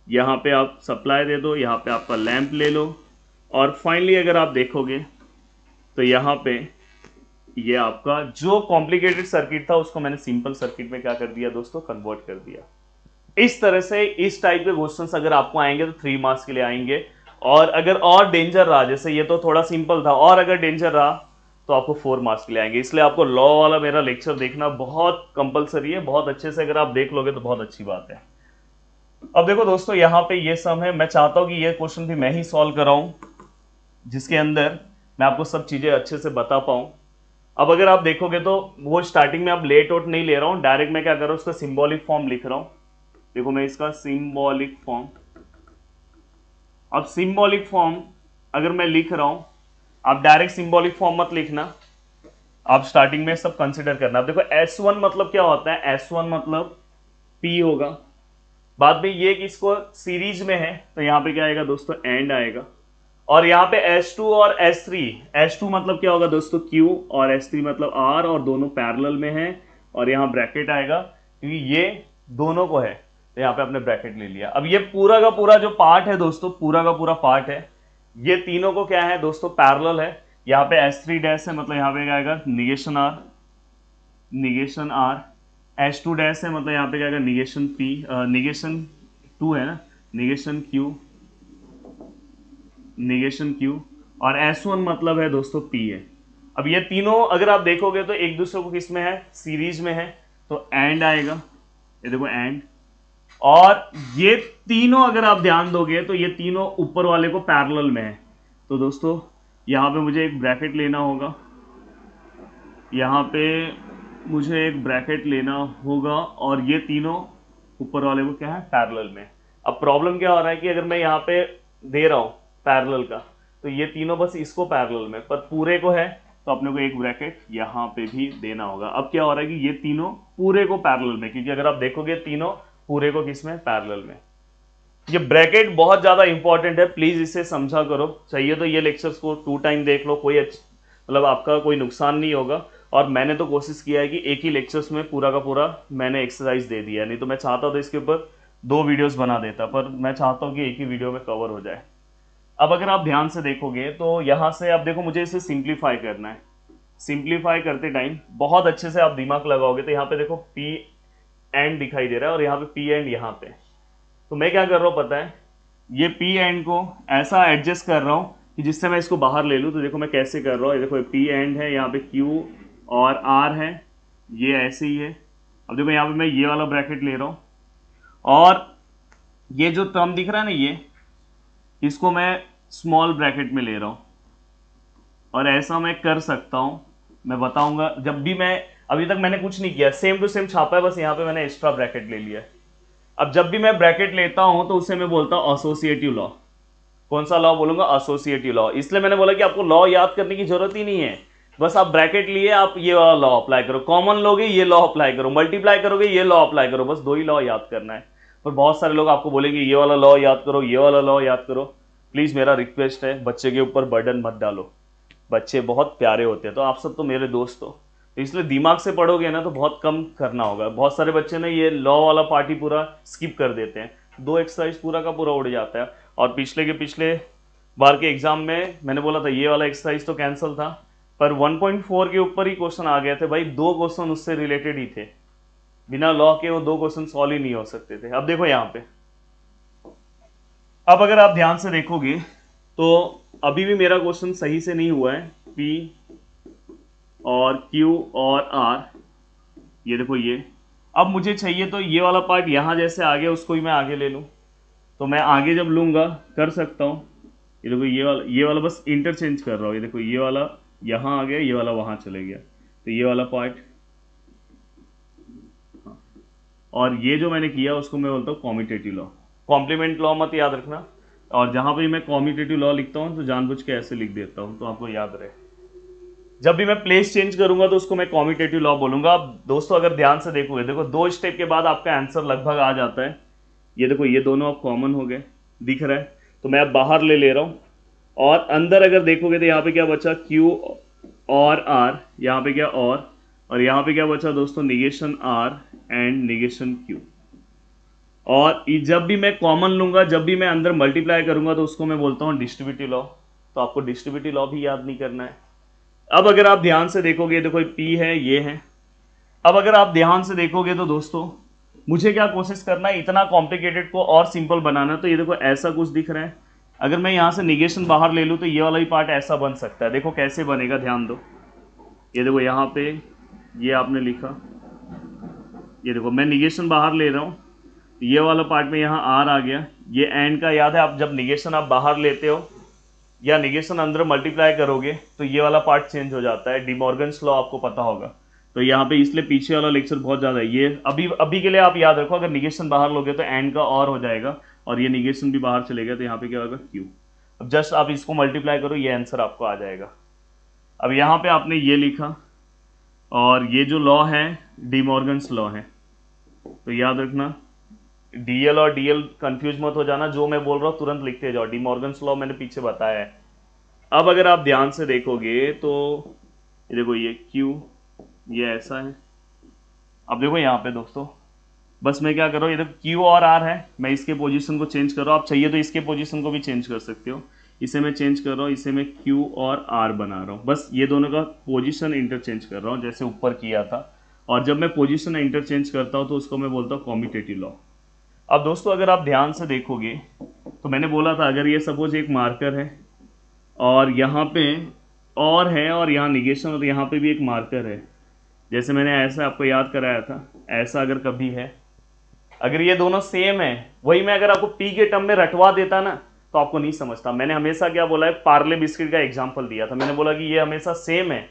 यहाँ पे आप सप्लाई दे दो, यहाँ पे आपका लैंप ले लो। और फाइनली अगर आप देखोगे तो यहाँ पे ये आपका जो कॉम्प्लिकेटेड सर्किट था उसको मैंने सिंपल सर्किट में क्या कर दिया दोस्तों? कन्वर्ट कर दिया। इस तरह से इस टाइप के क्वेश्चंस अगर आपको आएंगे तो 3 मार्क्स के लिए आएंगे। और अगर और डेंजर रहा, जैसे ये तो थोड़ा सिंपल था, और अगर डेंजर रहा तो आपको 4 मार्क्स के लिए आएंगे। इसलिए आपको लॉ वाला मेरा लेक्चर देखना बहुत कंपलसरी है। बहुत अच्छे से अगर आप देख लोगे तो बहुत अच्छी बात है। अब देखो दोस्तों यहाँ पे ये सम है, मैं चाहता हूं कि ये क्वेश्चन भी मैं ही सॉल्व कराऊं, जिसके अंदर मैं आपको सब चीजें अच्छे से बता पाऊं। अब अगर आप देखोगे तो वो स्टार्टिंग में आप लेट आउट नहीं ले रहा हूं, डायरेक्ट मैं क्या कर रहा हूं? उसका सिंबॉलिक फॉर्म लिख रहा हूं। देखो मैं इसका सिंबॉलिक फॉर्म, अब सिंबॉलिक फॉर्म अगर मैं लिख रहा हूं, आप डायरेक्ट सिंबॉलिक फॉर्म मत लिखना, आप स्टार्टिंग में सब कंसिडर करना। अब देखो S1 मतलब क्या होता है? S1 मतलब P होगा। बाद में ये कि इसको सीरीज में है तो यहाँ पे क्या आएगा दोस्तों? एंड आएगा। और यहाँ पे S2 और S3, S2 मतलब क्या होगा दोस्तों? Q, और S3 मतलब R, और दोनों पैरेलल में हैं। और यहाँ ब्रैकेट आएगा क्योंकि ये दोनों को है, तो यहाँ पे आपने ब्रैकेट ले लिया। अब ये पूरा का पूरा जो पार्ट है दोस्तों, पूरा का पूरा पार्ट है, ये तीनों को क्या है दोस्तों? पैरेलल है। यहाँ पे S3 डैश है, मतलब यहाँ पे क्या आएगा? Negation R, negation R। H2 dash है, मतलब यहाँ पे क्या आएगा? निगेशन P, निगेशन 2 है ना, निगेशन Q, निगेशन Q। और S1 मतलब है दोस्तों P है। अब ये तीनों अगर आप देखोगे तो एक दूसरे को किस में है? सीरीज में है, तो एंड आएगा। ये देखो एंड। और ये तीनों अगर आप ध्यान दोगे तो ये तीनों ऊपर वाले को पैरेलल में है। तो दोस्तों यहाँ पे मुझे एक ब्रैकेट लेना होगा, यहाँ पे मुझे एक ब्रैकेट लेना होगा, और ये तीनों ऊपर वाले को क्या है? पैरेलल में। अब प्रॉब्लम क्या हो रहा है कि अगर मैं यहाँ पे दे रहा हूँ पैरेलल का, तो ये तीनों बस इसको पैरेलल में, पर पूरे को है तो अपने को एक ब्रैकेट यहाँ पे भी देना होगा। अब क्या हो रहा है कि ये तीनों पूरे को पैरेलल में, क्योंकि अगर आप देखोगे तीनों पूरे को किस में? पैरेलल में। ये ब्रैकेट बहुत ज्यादा इंपॉर्टेंट है, प्लीज इसे समझा करो। चाहिए तो ये लेक्चर्स को 2 टाइम देख लो, कोई मतलब आपका कोई नुकसान नहीं होगा। और मैंने तो कोशिश किया है कि एक ही लेक्चर्स में पूरा का पूरा मैंने एक्सरसाइज दे दिया है, नहीं तो मैं चाहता था इसके ऊपर 2 वीडियोस बना देता, पर मैं चाहता हूँ कि एक ही वीडियो में कवर हो जाए। अब अगर आप ध्यान से देखोगे तो यहाँ से आप देखो मुझे इसे सिंप्लीफाई करना है। सिंप्लीफाई करते टाइम बहुत अच्छे से आप दिमाग लगाओगे तो यहाँ पे देखो पी एंड दिखाई दे रहा है और यहाँ पे पी एंड यहाँ पे। तो मैं क्या कर रहा हूँ पता है, ये पी एंड को ऐसा एडजस्ट कर रहा हूँ कि जिससे मैं इसको बाहर ले लूँ। तो देखो मैं कैसे कर रहा हूँ, ये देखो पी एंड है, यहाँ पे क्यू और आर है, ये ऐसे ही है। अब देखो यहाँ पे मैं ये वाला ब्रैकेट ले रहा हूँ और ये जो टर्म दिख रहा है ना, ये इसको मैं स्मॉल ब्रैकेट में ले रहा हूँ और ऐसा मैं कर सकता हूँ। मैं बताऊंगा जब भी मैं, अभी तक मैंने कुछ नहीं किया, सेम टू सेम छापा है, बस यहाँ पे मैंने एक्स्ट्रा ब्रैकेट ले लिया है। अब जब भी मैं ब्रैकेट लेता हूँ तो उसे मैं बोलता हूँ एसोसिएटिव लॉ। कौन सा लॉ बोलूंगा? Associative law. इसलिए मैंने बोला कि आपको लॉ याद करने की जरूरत ही नहीं है, बस आप ब्रैकेट लिए आप ये वाला लॉ अप्लाई करो, कॉमन लोगे ये लॉ अप्लाई करो, मल्टीप्लाई करोगे ये लॉ अप्लाई करो, बस 2 ही लॉ याद करना है। पर बहुत सारे लोग आपको बोलेंगे ये वाला लॉ याद करो, ये वाला लॉ याद करो। प्लीज मेरा रिक्वेस्ट है, बच्चे के ऊपर बर्डन मत डालो, बच्चे बहुत प्यारे होते हैं। तो आप सब तो मेरे दोस्त हो, तो इसलिए दिमाग से पढ़ोगे ना तो बहुत कम करना होगा। बहुत सारे बच्चे ना ये लॉ वाला पार्ट ही पूरा स्किप कर देते हैं, 2 एक्सरसाइज पूरा का पूरा उड़ जाता है। और पिछले के पिछले बार के एग्जाम में मैंने बोला था ये वाला एक्सरसाइज तो कैंसिल था, पर 1.4 के ऊपर ही क्वेश्चन आ गए थे भाई, 2 क्वेश्चन उससे रिलेटेड ही थे, बिना लॉ के वो 2 क्वेश्चन सॉल्व ही नहीं हो सकते थे। अब देखो यहाँ पे, अब अगर आप ध्यान से देखोगे तो अभी भी मेरा क्वेश्चन सही से नहीं हुआ है। पी और क्यू और आर, ये देखो ये, अब मुझे चाहिए तो ये वाला पार्ट यहाँ जैसे आ गया उसको ही मैं आगे ले लूँ। तो मैं आगे जब लूँगा कर सकता हूँ, ये देखो ये वाला बस इंटरचेंज कर रहा हूँ। ये देखो ये वाला यहाँ आ गया, ये वाला वहाँ चले गया, तो ये वाला पार्ट, और ये जो मैंने किया उसको मैं बोलता हूँ कॉम्यूटेटिव लॉ। कॉम्प्लीमेंट लॉ मत याद रखना, और जहाँ पे मैं कॉम्यूटेटिव लॉ लिखता हूँ तो जानबूझ के ऐसे लिख देता हूँ तो आपको याद रहे। जब भी मैं प्लेस चेंज करूंगा तो उसको मैं कॉम्यूटेटिव लॉ बोलूंगा। अब दोस्तों अगर ध्यान से देखोगे, देखो 2 स्टेप के बाद आपका आंसर लगभग आ जाता है। ये देखो ये दोनों अब कॉमन हो गए, दिख रहा है, तो मैं अब बाहर ले रहा हूँ और अंदर अगर देखोगे तो यहाँ पे क्या बचा, Q और R, यहाँ पे क्या और यहाँ पे क्या बचा दोस्तों, negation R and negation Q। और जब भी मैं कॉमन लूंगा, जब भी मैं अंदर मल्टीप्लाई करूंगा तो उसको मैं बोलता हूँ डिस्ट्रीब्यूटिव लॉ। तो आपको डिस्ट्रीब्यूटिव लॉ भी याद नहीं करना है। अब अगर आप ध्यान से देखोगे, देखो P है, ये है। अब अगर आप ध्यान से देखोगे तो दोस्तों मुझे क्या कोशिश करना है, इतना कॉम्प्लिकेटेड को और सिंपल बनाना। तो ये देखो ऐसा कुछ दिख रहा है, अगर मैं यहाँ से निगेशन बाहर ले लूँ तो ये वाला ही पार्ट ऐसा बन सकता है। देखो कैसे बनेगा, ध्यान दो। ये देखो यहाँ पे ये आपने लिखा, ये देखो मैं निगेशन बाहर ले रहा हूँ, ये वाला पार्ट में यहाँ R आ गया। ये एंड का याद है, आप जब निगेशन आप बाहर लेते हो या निगेशन अंदर मल्टीप्लाई करोगे तो ये वाला पार्ट चेंज हो जाता है। डिमॉर्गन्स लॉ आपको पता होगा, तो यहाँ पे इसलिए पीछे वाला लेक्चर बहुत ज़्यादा है। ये अभी के लिए आप याद रखो, अगर निगेशन बाहर लोगे तो एंड का और हो जाएगा और ये निगेशन भी बाहर चलेगा तो यहाँ पे क्या होगा, Q। अब जस्ट आप इसको मल्टीप्लाई करो, ये आंसर आपको आ जाएगा। अब यहाँ पे आपने ये लिखा और ये जो लॉ है डिमॉर्गन्स लॉ है, तो याद रखना DL और DL कंफ्यूज मत हो जाना, जो मैं बोल रहा हूँ तुरंत लिखते जाओ। डिमॉर्गन्स लॉ मैंने पीछे बताया है। अब अगर आप ध्यान से देखोगे तो ये देखो ये Q, ये ऐसा है। अब देखो यहाँ पे दोस्तों बस मैं क्या कर रहा हूँ, ये देखो Q और R है, मैं इसके पोजीशन को चेंज कर रहा हूँ। आप चाहिए तो इसके पोजीशन को भी चेंज कर सकते हो। इसे मैं चेंज कर रहा हूँ, इसे मैं Q और R बना रहा हूँ। बस ये दोनों का पोजीशन इंटरचेंज कर रहा हूँ जैसे ऊपर किया था। और जब मैं पोजीशन इंटरचेंज करता हूँ तो उसको मैं बोलता हूँ कॉम्यूटेटिव लॉ। अब दोस्तों अगर आप ध्यान से देखोगे तो मैंने बोला था, अगर ये सपोज एक मार्कर है और यहाँ पे और है और यहाँ निगेशन और यहाँ पे भी एक मार्कर है, जैसे मैंने ऐसा आपको याद कराया था, ऐसा अगर कभी है, अगर ये दोनों सेम है, वही मैं अगर आपको P के टर्म में रटवा देता ना तो आपको नहीं समझता। मैंने हमेशा क्या बोला है, पार्ले बिस्किट का एग्जाम्पल दिया था। मैंने बोला कि ये हमेशा सेम है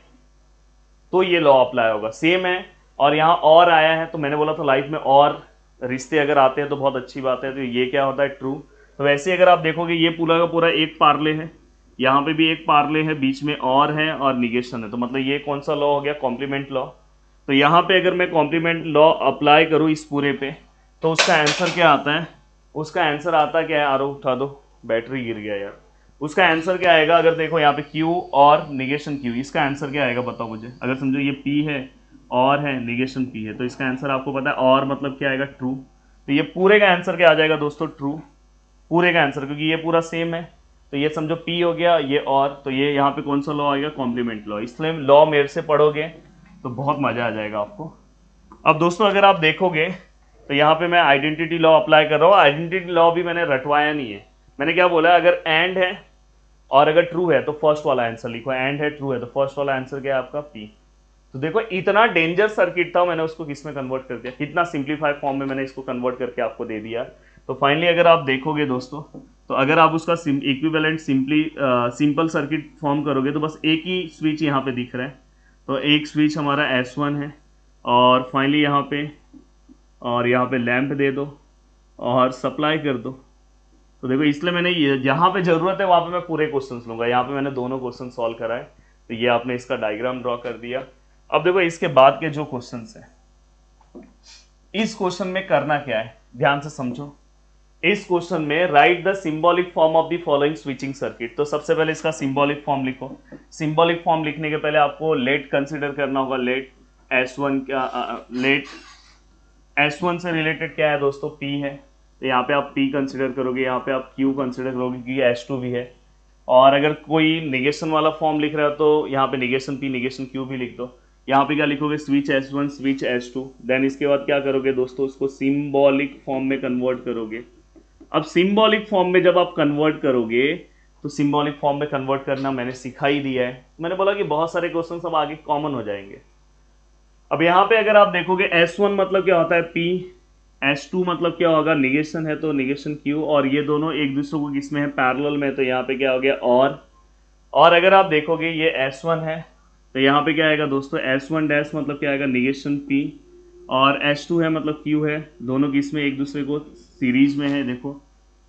तो ये लॉ अप्लाई होगा, सेम है और यहाँ और आया है तो मैंने बोला था लाइफ में और रिश्ते अगर आते हैं तो बहुत अच्छी बात है, तो ये क्या होता है, ट्रू। तो वैसे अगर आप देखोगे ये पूरा का पूरा एक पार्ले है, यहाँ पे भी एक पार्ले है, बीच में और है और निगेशन है, तो मतलब ये कौन सा लॉ हो गया, कॉम्प्लीमेंट लॉ। तो यहाँ पे अगर मैं कॉम्प्लीमेंट लॉ अप्लाई करूँ इस पूरे पे तो उसका आंसर क्या आता है, उसका आंसर आता क्या है, आरो उठा दो, बैटरी गिर गया यार। उसका आंसर क्या आएगा? अगर देखो यहाँ पे Q और निगेशन Q, इसका आंसर क्या आएगा बताओ मुझे। अगर समझो ये P है और है निगेशन P है, तो इसका आंसर आपको पता है और मतलब क्या आएगा? ट्रू। तो ये पूरे का आंसर क्या आ जाएगा दोस्तों? ट्रू, पूरे का आंसर, क्योंकि ये पूरा सेम है। तो ये समझो P हो गया ये, और तो ये यहाँ पे कौन सा लॉ आएगा? Complement law. इसलिए लॉ मेरे से पढ़ोगे तो बहुत मजा आ जाएगा आपको। अब दोस्तों अगर आप देखोगे तो यहाँ पे मैं आइडेंटिटी लॉ अप्लाई कर रहा हूँ। आइडेंटिटी लॉ भी मैंने रटवाया नहीं है, मैंने क्या बोला, अगर एंड है और अगर ट्रू है तो फर्स्ट वाला आंसर लिखो, एंड है ट्रू है तो फर्स्ट वाला आंसर क्या है आपका? पी। तो देखो इतना डेंजर सर्किट था, मैंने उसको किस में कन्वर्ट कर दिया, कितना सिंप्लीफाइड फॉर्म में मैंने इसको कन्वर्ट करके आपको दे दिया। तो फाइनली अगर आप देखोगे दोस्तों, तो अगर आप उसका इक्विवेलेंट सिंपल सर्किट फॉर्म करोगे तो बस एक ही स्विच यहाँ पे दिख रहा है। तो एक स्विच हमारा S1 है, और फाइनली यहाँ पे, और यहाँ पे लैंप दे दो और सप्लाई कर दो। तो देखो इसलिए मैंने ये जहाँ पे जरूरत है वहाँ पे मैं पूरे क्वेश्चंस लूंगा। यहाँ पे मैंने दोनों क्वेश्चन सॉल्व कराए, तो ये आपने इसका डायग्राम ड्रॉ कर दिया। अब देखो इसके बाद के जो क्वेश्चंस हैं, इस क्वेश्चन में करना क्या है, ध्यान से समझो। इस क्वेश्चन में right the symbolic form of the following switching circuit. तो सबसे पहले इसका सिंबॉलिक फॉर्म लिखो। सिंबॉलिक फॉर्म लिखने के पहले आपको लेट कंसिडर करना होगा। लेट S1 लेट S1 से रिलेटेड क्या है दोस्तों? P है, तो यहाँ पे आप P कंसिडर करोगे, यहाँ पे आप Q कंसिडर करोगे क्योंकि S2 भी है। और अगर कोई निगेशन वाला फॉर्म लिख रहा है तो यहाँ पे निगेशन P निगेशन Q भी लिख दो। यहाँ पे क्या लिखोगे? Switch S1 switch S2। Then इसके बाद क्या करोगे दोस्तों? उसको सिंबॉलिक फॉर्म में कन्वर्ट करोगे। अब सिंबॉलिक फॉर्म में जब आप कन्वर्ट करोगे, तो सिंबॉलिक फॉर्म में कन्वर्ट करना मैंने सिखा ही दिया है। मैंने बोला कि बहुत सारे क्वेश्चन अब आगे कॉमन हो जाएंगे। अब यहाँ पे अगर आप देखोगे S1 मतलब क्या होता है? P, S2 मतलब क्या होगा? निगेशन है तो निगेशन Q, और ये दोनों एक दूसरे को किसमें है? पैरेलल में। तो यहाँ पे क्या हो गया? और अगर आप देखोगे ये S1 है, तो यहाँ पे क्या आएगा दोस्तों? S1 डैश मतलब क्या आएगा? निगेशन P, और S2 है मतलब Q है, दोनों किसमें? एक दूसरे को सीरीज में है, देखो।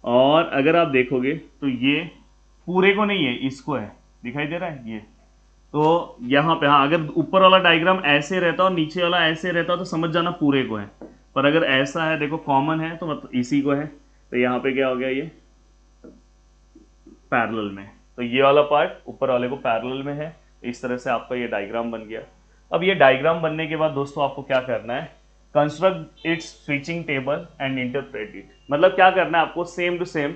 और अगर आप देखोगे तो ये पूरे को नहीं है, इसको है, दिखाई दे रहा है ये। तो यहाँ पे हाँ, अगर ऊपर वाला डायग्राम ऐसे रहता और नीचे वाला ऐसे रहता तो समझ जाना पूरे को है, पर अगर ऐसा है, देखो कॉमन है, तो मतलब इसी को है। तो यहाँ पे क्या हो गया? ये पैरेलल में, तो ये वाला पार्ट ऊपर वाले को पैरेलल में है। इस तरह से आपका ये डायग्राम बन गया। अब ये डायग्राम बनने के बाद दोस्तों आपको क्या करना है? Construct it's switching table and interpret it. मतलब क्या करना है आपको? सेम टू सेम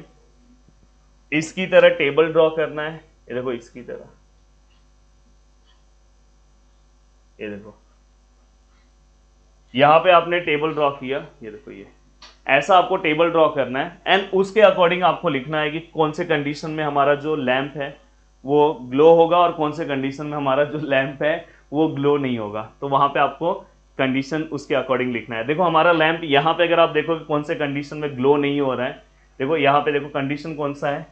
इसकी तरह टेबल ड्रॉ करना है। ये देखो इसकी तरह, ये देखो यहां पे आपने टेबल ड्रॉ किया, ये देखो ये ऐसा आपको टेबल ड्रॉ करना है। एंड उसके अकॉर्डिंग आपको लिखना है कि कौन से कंडीशन में हमारा जो लैंप है वो ग्लो होगा और कौन से कंडीशन में हमारा जो लैंप है वो ग्लो नहीं होगा। तो वहां पे आपको कंडीशन उसके अकॉर्डिंग लिखना है। देखो हमारा लैंप यहाँ पे अगर आप देखो कि कौन से कंडीशन में ग्लो नहीं हो रहा है, देखो यहाँ पे देखो कंडीशन कौन सा है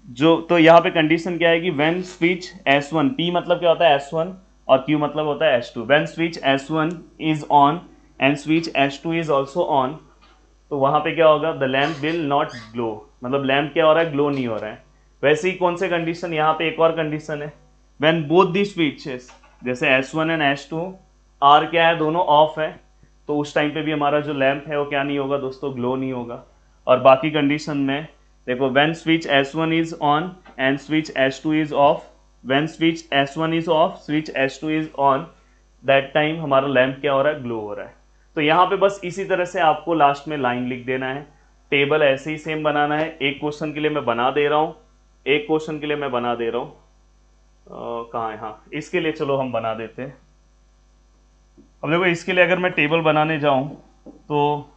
जो, तो यहाँ पे कंडीशन क्या है कि व्हेन स्विच S1, P मतलब क्या होता है? S1, और Q मतलब होता है S2। When switch S1 is on and switch S2 is also on, तो वहां पे क्या होगा? The lamp will not glow, मतलब लैम्प क्या हो रहा है? ग्लो नहीं हो रहा है। वैसे ही कौन से कंडीशन, यहाँ पे एक और कंडीशन है, व्हेन बोथ दी स्विचेस, जैसे S1 एंड S2 आर क्या है? दोनों ऑफ है, तो उस टाइम पे भी हमारा जो लैम्प है वो क्या नहीं होगा दोस्तों? ग्लो नहीं होगा। और बाकी कंडीशन में देखो, when switch S1 is on and switch S2 is of, when switch S1 is off switch S2 is on, that time हमारा लैम्प क्या हो रहा है? ग्लो हो रहा है। तो यहाँ पे बस इसी तरह से आपको लास्ट में लाइन लिख देना है। टेबल ऐसे ही सेम बनाना है। एक क्वेश्चन के लिए मैं बना दे रहा हूँ, एक क्वेश्चन के लिए मैं बना दे रहा हूँ, कहाँ है? हाँ, इसके लिए चलो हम बना देते हैं। अब देखो इसके लिए अगर मैं टेबल बनाने जाऊं तो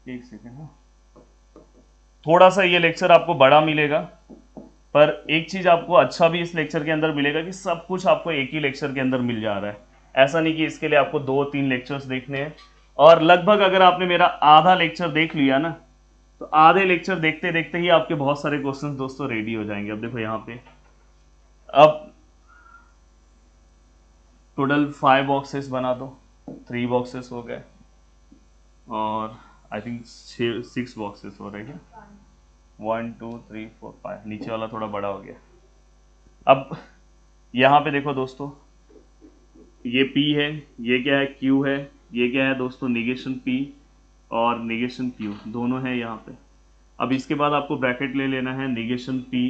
एक सेकेंड, हाँ, थोड़ा सा ये लेक्चर आपको बड़ा मिलेगा, पर एक चीज आपको अच्छा भी इस लेक्चर के अंदर मिलेगा कि सब कुछ आपको एक ही लेक्चर के अंदर मिल जा रहा है। ऐसा नहीं कि इसके लिए आपको 2-3 लेक्चर्स देखने हैं। और लगभग अगर आपने मेरा आधा लेक्चर देख लिया ना, तो आधे लेक्चर देखते देखते ही आपके बहुत सारे क्वेश्चंस दोस्तों रेडी हो जाएंगे। अब देखो यहाँ पे, अब टोटल 5 बॉक्सेस बना दो, 3 बॉक्सेस हो गए, और आई थिंक 6 बॉक्सेस हो रहे हैं। 1 2 3 4 5, नीचे वाला थोड़ा बड़ा हो गया। अब यहाँ पे देखो दोस्तों, ये P है, ये क्या है? Q है, ये क्या है दोस्तों? निगेशन P और निगेशन Q दोनों है यहाँ पे। अब इसके बाद आपको ब्रैकेट ले लेना है, निगेशन P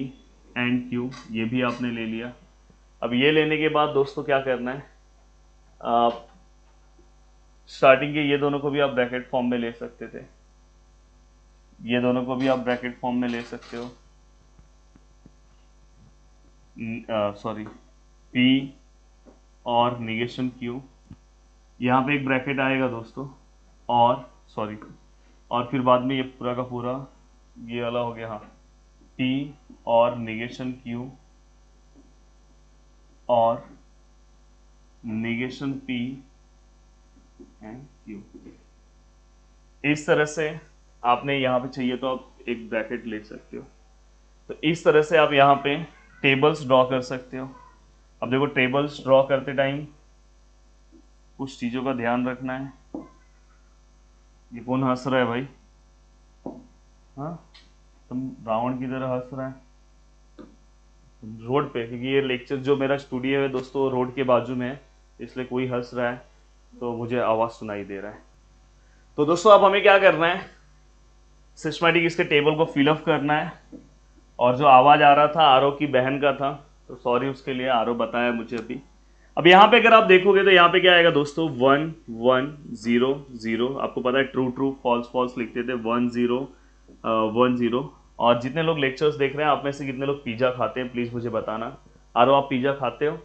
एंड Q, ये भी आपने ले लिया। अब ये लेने के बाद दोस्तों क्या करना है, आप स्टार्टिंग के ये दोनों को भी आप ब्रैकेट फॉर्म में ले सकते थे, ये दोनों को भी आप ब्रैकेट फॉर्म में ले सकते हो, सॉरी P और निगेशन Q, यहाँ पे एक ब्रैकेट आएगा दोस्तों, और सॉरी, और फिर बाद में ये पूरा का पूरा ये वाला हो गया, हाँ, P और निगेशन Q और निगेशन P एंड Q। इस तरह से आपने यहाँ पे चाहिए तो आप एक ब्रैकेट ले सकते हो। तो इस तरह से आप यहाँ पे टेबल्स ड्रॉ कर सकते हो। अब देखो, टेबल्स ड्रॉ करते टाइम कुछ चीज़ों का ध्यान रखना है। ये कौन हंस रहा है भाई? हाँ, तुम रावण की तरह हंस रहा है रोड पे, क्योंकि ये लेक्चर जो मेरा स्टूडियो है दोस्तों रोड के बाजू में है, इसलिए कोई हंस रहा है तो मुझे आवाज़ सुनाई दे रहा है। तो दोस्तों अब हमें क्या करना है, सिस्टमैटिक इसके टेबल को फिलअप करना है। और जो आवाज़ आ रहा था आरओ की बहन का था, तो सॉरी उसके लिए, आरओ बताया मुझे अभी। अब यहाँ पे अगर आप देखोगे तो यहाँ पे क्या आएगा दोस्तों, 1 1 0 0। आपको पता है ट्रू ट्रू फॉल्स फॉल्स लिखते थे, 1 0 1 0। और जितने लोग लेक्चर्स देख रहे हैं आप में से कितने लोग पिज़्ज़ा खाते हैं, प्लीज़ मुझे बताना। आरओ आप पिज़्ज़ा खाते हो?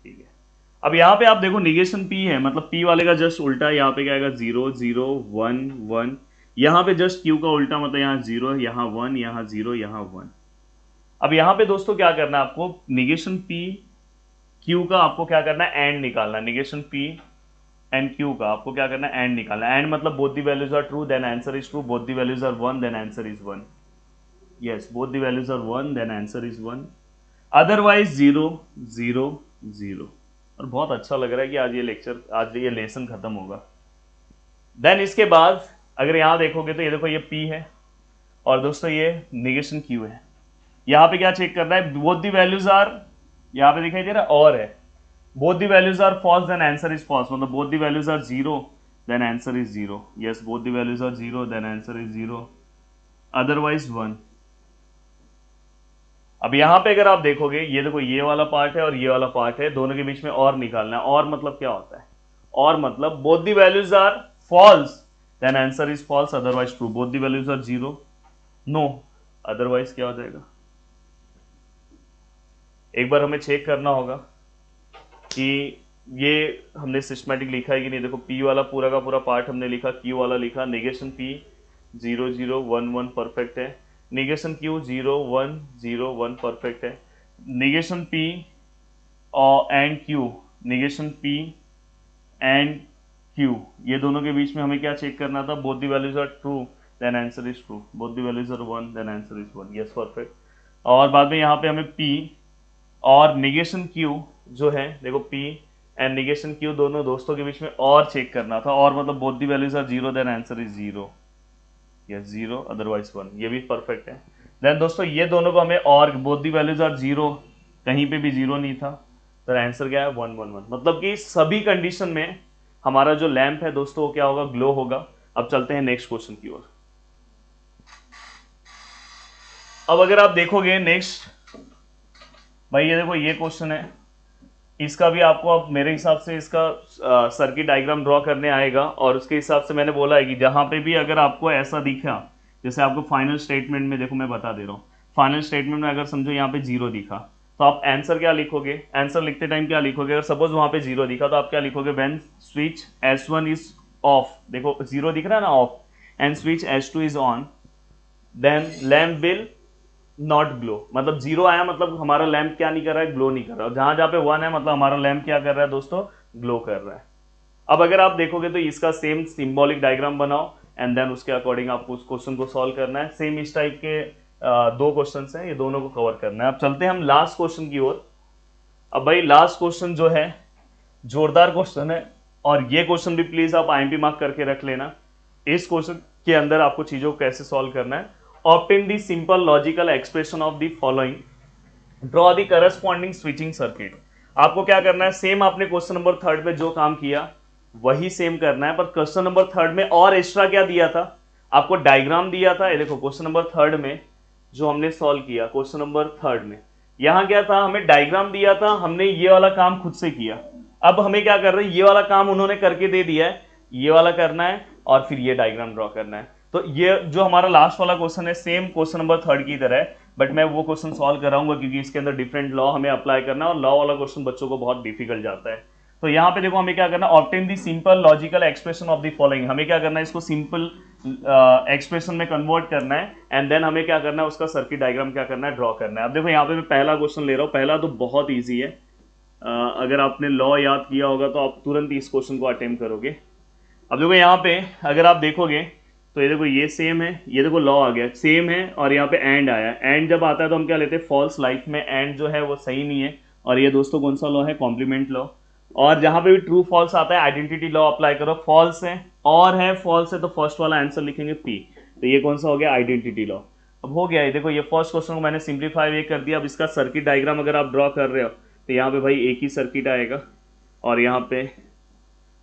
ठीक है। अब यहाँ पे आप देखो निगेशन P है, मतलब P वाले का जस्ट उल्टा, यहाँ पे क्या आएगा 0 0 1 1। यहाँ पे जस्ट Q का उल्टा, मतलब यहाँ 0 यहाँ 1 यहाँ 0 यहाँ 1। अब यहाँ पे दोस्तों क्या करना है आपको, निगेशन P Q का आपको क्या करना है, एंड निकालना है। निगेशन P एंड Q का आपको क्या करना है, एंड निकालना है। एंड मतलब both the values are true then answer is true, both the values are 1 then answer is 1। Yes, both the values are 1 then answer is 1, otherwise 0 0 0। और बहुत अच्छा लग रहा है कि आज ये लेक्चर, आज ये लेसन खत्म होगा। देन इसके बाद अगर यहाँ देखोगे तो ये देखो ये P है और दोस्तों ये निगेशन Q है। यहाँ पे क्या चेक करना है, बोथ द वैल्यूज आर, यहाँ पे दिखाई दे रहा है और है, both the values are false then answer is false, मतलब both the values are 0 then answer is 0। Yes, both the values are 0 then answer is 0, otherwise 1। अब यहाँ पे अगर आप देखोगे, ये देखो ये वाला पार्ट है और ये वाला पार्ट है, दोनों के बीच में और निकालना है। और मतलब क्या होता है, और मतलब both the values are false then answer is false, otherwise true. Both the values are 0 no, otherwise क्या हो जाएगा। एक बार हमें चेक करना होगा कि ये हमने सिस्टमैटिक लिखा है कि नहीं। देखो P वाला पूरा का पूरा पार्ट हमने लिखा, Q वाला लिखा, निगेशन P 0 0 1 1 परफेक्ट है, निगेशन Q 0 1 0 1 परफेक्ट है, negation P and Q, negation P and Q, ये दोनों के बीच में हमें क्या चेक करना था, both the values are true then answer is true, both the values are 1 then answer is 1। Yes, perfect. और बाद में यहाँ पे हमें P और निगेशन Q जो है, देखो P एंड निगेशन Q दोनों दोस्तों के बीच में और चेक करना था, और मतलब both the values are 0 then answer is 0। Yes, 0 otherwise 1, ये भी परफेक्ट है। देन दोस्तों ये दोनों को हमें, और बोथ द वैल्यूज आर 0, कहीं पे भी 0 नहीं था, तो आंसर क्या है 1 1 1। मतलब कि सभी कंडीशन में हमारा जो लैंप है दोस्तों वो क्या होगा, ग्लो होगा। अब चलते हैं नेक्स्ट क्वेश्चन की ओर। अब अगर आप देखोगे नेक्स्ट, भाई ये देखो ये क्वेश्चन है, इसका भी आपको अब मेरे हिसाब से इसका सर्किट डायग्राम ड्रॉ करने आएगा। और उसके हिसाब से मैंने बोला है कि जहां पे भी अगर आपको ऐसा दिखा, जैसे आपको फाइनल स्टेटमेंट में, देखो मैं बता दे रहा हूँ, फाइनल स्टेटमेंट में अगर समझो यहाँ पे 0 दिखा, तो आप आंसर क्या लिखोगे, आंसर लिखते टाइम क्या लिखोगे। अगर सपोज वहां पे 0 दिखा तो आप क्या लिखोगे, when switch S1 is of, देखो 0 दिख रहा है ना, off, and switch S2 is on, then lamp will not glow. मतलब 0 आया मतलब हमारा लैंप क्या नहीं कर रहा है, ग्लो नहीं कर रहा है। जहां जहां पे 1 है मतलब हमारा लैंप क्या कर रहा है दोस्तों, ग्लो कर रहा है। अब अगर आप देखोगे तो इसका सेम सिंबॉलिक डायग्राम बनाओ एंड देन उसके अकॉर्डिंग आपको उस क्वेश्चन को सॉल्व करना है। सेम इस टाइप के दो क्वेश्चन हैं, ये दोनों को कवर करना है। अब चलते हैं हम लास्ट क्वेश्चन की ओर। अब भाई लास्ट क्वेश्चन जो है जोरदार क्वेश्चन है, और ये क्वेश्चन भी प्लीज आप IMP मार्क करके रख लेना। इस क्वेश्चन के अंदर आपको चीजों को कैसे सॉल्व करना है, obtain the simple logical expression of the following, draw the corresponding switching circuit। आपको क्या करना है, सेम आपने क्वेश्चन नंबर 3 पे जो काम किया वही सेम करना है, पर क्वेश्चन नंबर 3 में और एक्स्ट्रा क्या दिया था, आपको डायग्राम दिया था, ये देखो क्वेश्चन नंबर 3 में जो हमने सॉल्व किया, क्वेश्चन नंबर 3 में यहाँ क्या था, हमें डायग्राम दिया था, हमने ये वाला काम खुद से किया। अब हमें क्या कर रहे हैं, ये वाला काम उन्होंने करके दे दिया है, ये वाला करना है और फिर ये डायग्राम ड्रॉ करना है। तो ये जो हमारा लास्ट वाला क्वेश्चन है सेम क्वेश्चन नंबर 3 की तरह है, बट मैं वो क्वेश्चन सॉल्व कराऊंगा क्योंकि इसके अंदर डिफरेंट लॉ हमें अप्लाई करना है और लॉ वाला क्वेश्चन बच्चों को बहुत डिफिकल्ट जाता है। तो यहाँ पे देखो हमें क्या करना है, obtain the simple logical expression of the following, हमें क्या करना है, इसको सिंपल एक्सप्रेशन में कन्वर्ट करना है एंड देन हमें क्या करना है, उसका सर्किट डायग्राम क्या करना है, ड्रॉ करना है। अब देखो यहाँ पे मैं पहला क्वेश्चन ले रहा हूँ, पहला तो बहुत ईजी है। अगर आपने लॉ याद किया होगा तो आप तुरंत इस क्वेश्चन को अटेम्प्ट करोगे। अब देखो यहाँ पे अगर आप देखोगे तो ये देखो ये सेम है, ये देखो लॉ आ गया सेम है और यहाँ पे एंड आया, एंड जब आता है तो हम क्या लेते हैं फॉल्स, लाइफ में एंड जो है वो सही नहीं है। और ये दोस्तों कौन सा लॉ है, कॉम्प्लीमेंट लॉ। और जहां पे भी ट्रू फॉल्स आता है आइडेंटिटी लॉ अप्लाई करो, फॉल्स है और है फॉल्स है तो फर्स्ट वाला आंसर लिखेंगे पी। तो ये कौन सा हो गया, आइडेंटिटी लॉ। अब हो गया, ये देखो ये फर्स्ट क्वेश्चन को मैंने सिंप्लीफाई कर दिया। अब इसका सर्किट डायग्राम अगर आप ड्रॉ कर रहे हो तो यहाँ पे भाई एक ही सर्किट आएगा और यहाँ पे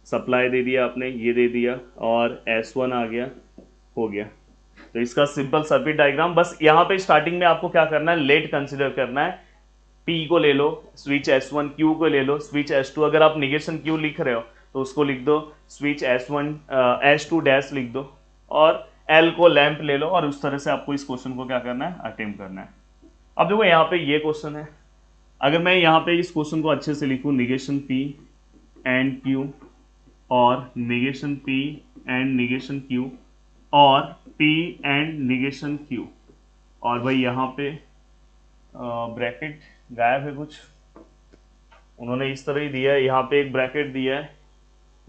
सप्लाई दे दिया आपने, ये दे दिया और S1 आ गया, हो गया। तो इसका सिंपल सर्किट डायग्राम। बस यहाँ पे स्टार्टिंग में आपको क्या करना है, लेट कंसिडर करना है। P को ले लो, स्विच S1, Q को ले लो, स्विच S2। अगर आप निगेशन Q लिख रहे हो तो उसको लिख दो स्विच S1 S2 डैश लिख दो और L को लैंप ले लो और उस तरह से आपको इस क्वेश्चन को क्या करना है, अटेम्प्ट करना है। अब देखो यहाँ पे ये क्वेश्चन है, अगर मैं यहाँ पे इस क्वेश्चन को अच्छे से लिखूँ, निगेशन P एंड Q और negation P and negation Q और P एंड निगेशन Q, और भाई यहाँ पे ब्रैकेट गायब है कुछ, उन्होंने इस तरह ही दिया है, यहाँ पे एक ब्रैकेट दिया है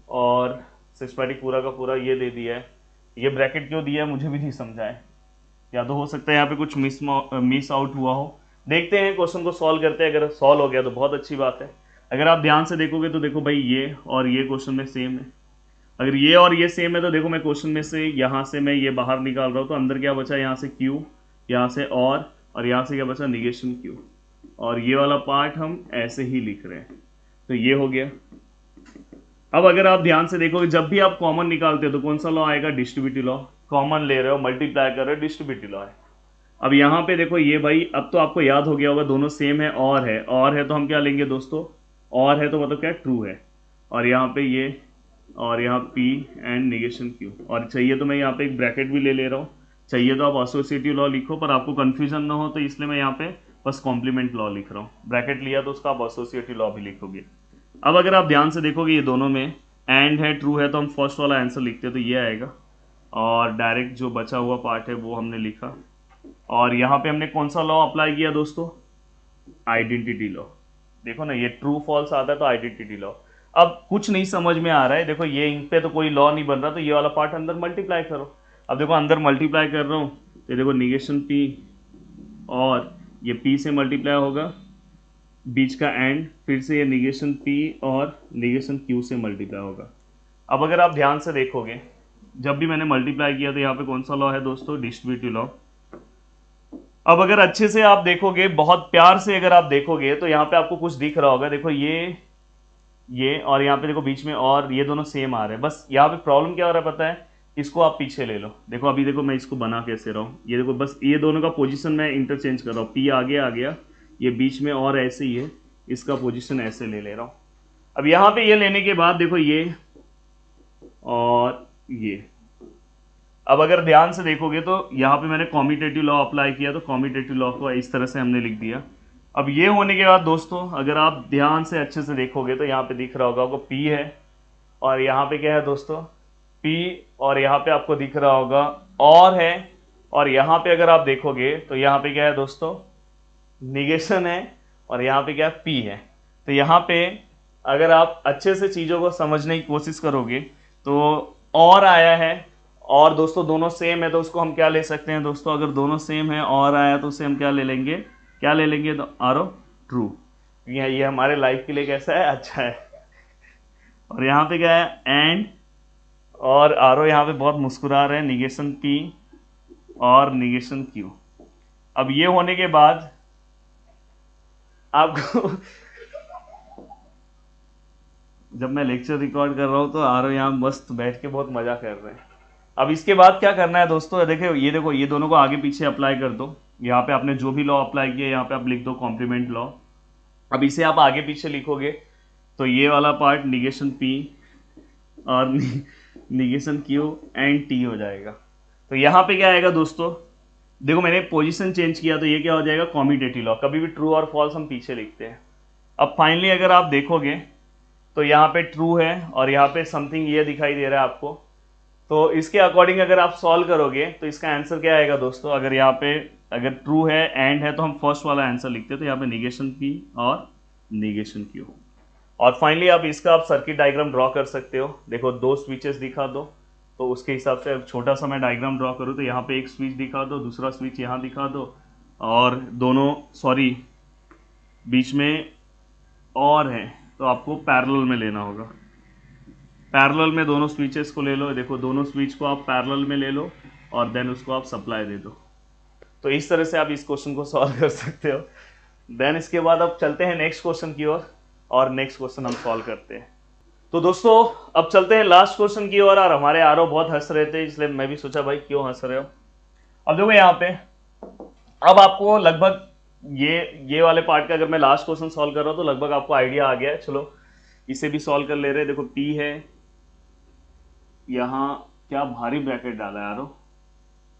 और सिस्टमैटिक पूरा का पूरा ये दे दिया है। ये ब्रैकेट क्यों दिया है मुझे भी नहीं समझा है, या तो हो सकता है यहाँ पे कुछ मिस आउट हुआ हो। देखते हैं, क्वेश्चन को सॉल्व करते हैं, अगर सॉल्व हो गया तो बहुत अच्छी बात है। अगर आप ध्यान से देखोगे तो देखो भाई ये और ये क्वेश्चन में सेम है। अगर ये और ये सेम है तो देखो मैं क्वेश्चन में से यहाँ से मैं ये बाहर निकाल रहा हूँ तो अंदर क्या बचा, यहाँ से Q, यहाँ से और यहाँ से क्या बचा, निगेशन Q, और ये वाला पार्ट हम ऐसे ही लिख रहे हैं। तो ये हो गया। अब अगर आप ध्यान से देखोगे जब भी आप कॉमन निकालते हो तो कौन सा लॉ आएगा, डिस्ट्रीब्यूटिव लॉ। कॉमन ले रहे हो, मल्टीप्लाई कर रहे हो, डिस्ट्रीब्यूटिव लॉ है। अब यहाँ पे देखो ये भाई, अब तो आपको याद हो गया होगा दोनों सेम है और है तो हम क्या लेंगे दोस्तों, और है तो मतलब क्या, ट्रू है। और यहाँ पे ये और यहाँ P एंड निगेशन Q, और चाहिए तो मैं यहाँ पे एक ब्रैकेट भी ले रहा हूँ, चाहिए तो आप एसोसिएटिव लॉ लिखो, पर आपको कंफ्यूजन ना हो तो इसलिए मैं यहाँ पे बस कॉम्प्लीमेंट लॉ लिख रहा हूँ। ब्रैकेट लिया तो उसका आप एसोसिएटिव लॉ भी लिखोगे। अब अगर आप ध्यान से देखोगे ये दोनों में एंड है, ट्रू है, तो हम फर्स्ट वाला आंसर लिखते हैं तो ये आएगा, और डायरेक्ट जो बचा हुआ पार्ट है वो हमने लिखा। और यहाँ पे हमने कौन सा लॉ अप्लाई किया दोस्तों, आइडेंटिटी लॉ। देखो ना ये ट्रू फॉल्स आता है तो आइडेंटिटी लॉ। अब कुछ नहीं समझ में आ रहा है, देखो ये इन पे तो कोई लॉ नहीं बन रहा, तो ये वाला पार्ट अंदर मल्टीप्लाई करो। अब देखो अंदर मल्टीप्लाई कर रहा हूँ तो देखो निगेशन P और ये P से मल्टीप्लाई होगा, बीच का एंड, फिर से ये निगेशन P और निगेशन Q से मल्टीप्लाई होगा। अब अगर आप ध्यान से देखोगे जब भी मैंने मल्टीप्लाई किया तो यहाँ पे कौन सा लॉ है दोस्तों, डिस्ट्रीब्यूटिव लॉ। अब अगर अच्छे से आप देखोगे, बहुत प्यार से अगर आप देखोगे तो यहाँ पे आपको कुछ दिख रहा होगा, देखो ये और यहाँ पे देखो बीच में और ये दोनों सेम आ रहे हैं। बस यहाँ पे प्रॉब्लम क्या हो रहा है पता है, इसको आप पीछे ले लो। देखो अभी देखो मैं इसको बना कैसे रहा हूँ, ये देखो बस ये दोनों का पोजीशन मैं इंटरचेंज कर रहा हूँ, P आगे आ गया, ये बीच में और ऐसे ही है, इसका पोजीशन ऐसे ले रहा हूँ। अब यहाँ पे ये लेने के बाद देखो ये और ये, अब अगर ध्यान से देखोगे तो यहाँ पे मैंने कॉम्यूटेटिव लॉ अप्लाई किया, तो कॉम्यूटेटिव लॉ को इस तरह से हमने लिख दिया। अब ये होने के बाद दोस्तों अगर आप ध्यान से अच्छे से देखोगे तो यहाँ पे दिख रहा होगा आपको P है और यहाँ पे क्या है दोस्तों, P, और यहाँ पे आपको दिख रहा होगा और है, और यहाँ पे अगर आप देखोगे तो यहाँ पे क्या है दोस्तों, निगेशन है, और यहाँ पे क्या है, P है। तो यहाँ पे अगर आप अच्छे से चीज़ों को समझने की कोशिश करोगे तो और आया है, और दोस्तों दोनों सेम है तो उसको हम क्या ले सकते हैं दोस्तों, अगर दोनों सेम है और आया तो उसे हम क्या ले लेंगे, तो आरो ट्रू। ये हमारे लाइफ के लिए कैसा है, अच्छा है। और यहाँ पे क्या है, एंड और आरो यहाँ पे बहुत मुस्कुरा रहे हैं, निगेशन P और निगेशन Q। अब ये होने के बाद आपको जब मैं लेक्चर रिकॉर्ड कर रहा हूँ तो आरो यहाँ मस्त बैठ के बहुत मजा कर रहे हैं। अब इसके बाद क्या करना है दोस्तों, देखो ये दोनों को आगे पीछे अप्लाई कर दो। यहाँ पे आपने जो भी लॉ अप्लाई किया यहाँ पे आप लिख दो कॉम्प्लीमेंट लॉ। अब इसे आप आगे पीछे लिखोगे तो ये वाला पार्ट निगेशन P और निगेशन Q एंड T हो जाएगा। तो यहाँ पे क्या आएगा दोस्तों, देखो मैंने पोजीशन चेंज किया तो ये क्या हो जाएगा, कॉम्यूटेटिव लॉ। कभी भी ट्रू और फॉल्स हम पीछे लिखते हैं। अब फाइनली अगर आप देखोगे तो यहाँ पे ट्रू है और यहाँ पे समथिंग ये दिखाई दे रहा है आपको। तो इसके अकॉर्डिंग अगर आप सॉल्व करोगे तो इसका आंसर क्या आएगा दोस्तों, अगर यहाँ पे अगर ट्रू है एंड है तो हम फर्स्ट वाला आंसर लिखते हैं। तो यहाँ पे निगेशन P और निगेशन Q। और फाइनली आप इसका आप सर्किट डायग्राम ड्रॉ कर सकते हो। देखो 2 स्विचेस दिखा दो तो उसके हिसाब से छोटा सा मैं डायग्राम ड्रॉ करूँ तो यहाँ पे एक स्विच दिखा दो, दूसरा स्विच यहाँ दिखा दो और दोनों बीच में और है तो आपको पैरेलल में लेना होगा। पैरेलल में दोनों स्विचेस को ले लो। देखो दोनों स्विच को आप पैरेलल में ले लो और देन उसको आप सप्लाई दे दो। तो इस तरह से आप इस क्वेश्चन को सॉल्व कर सकते हो। देन इसके बाद अब चलते हैं नेक्स्ट क्वेश्चन की ओर और नेक्स्ट क्वेश्चन हम सॉल्व करते हैं। तो दोस्तों अब चलते हैं लास्ट क्वेश्चन की ओर। और हमारे आरओ बहुत हंस रहे थे इसलिए मैं भी सोचा भाई क्यों हंस रहे हो। अब देखो यहाँ पे अब आपको लगभग ये वाले पार्ट का अगर मैं लास्ट क्वेश्चन सॉल्व कर रहा हूँ तो लगभग आपको आइडिया आ गया है। चलो इसे भी सॉल्व कर ले रहे हैं। देखो P है, यहाँ क्या भारी ब्रैकेट डाला है यारो,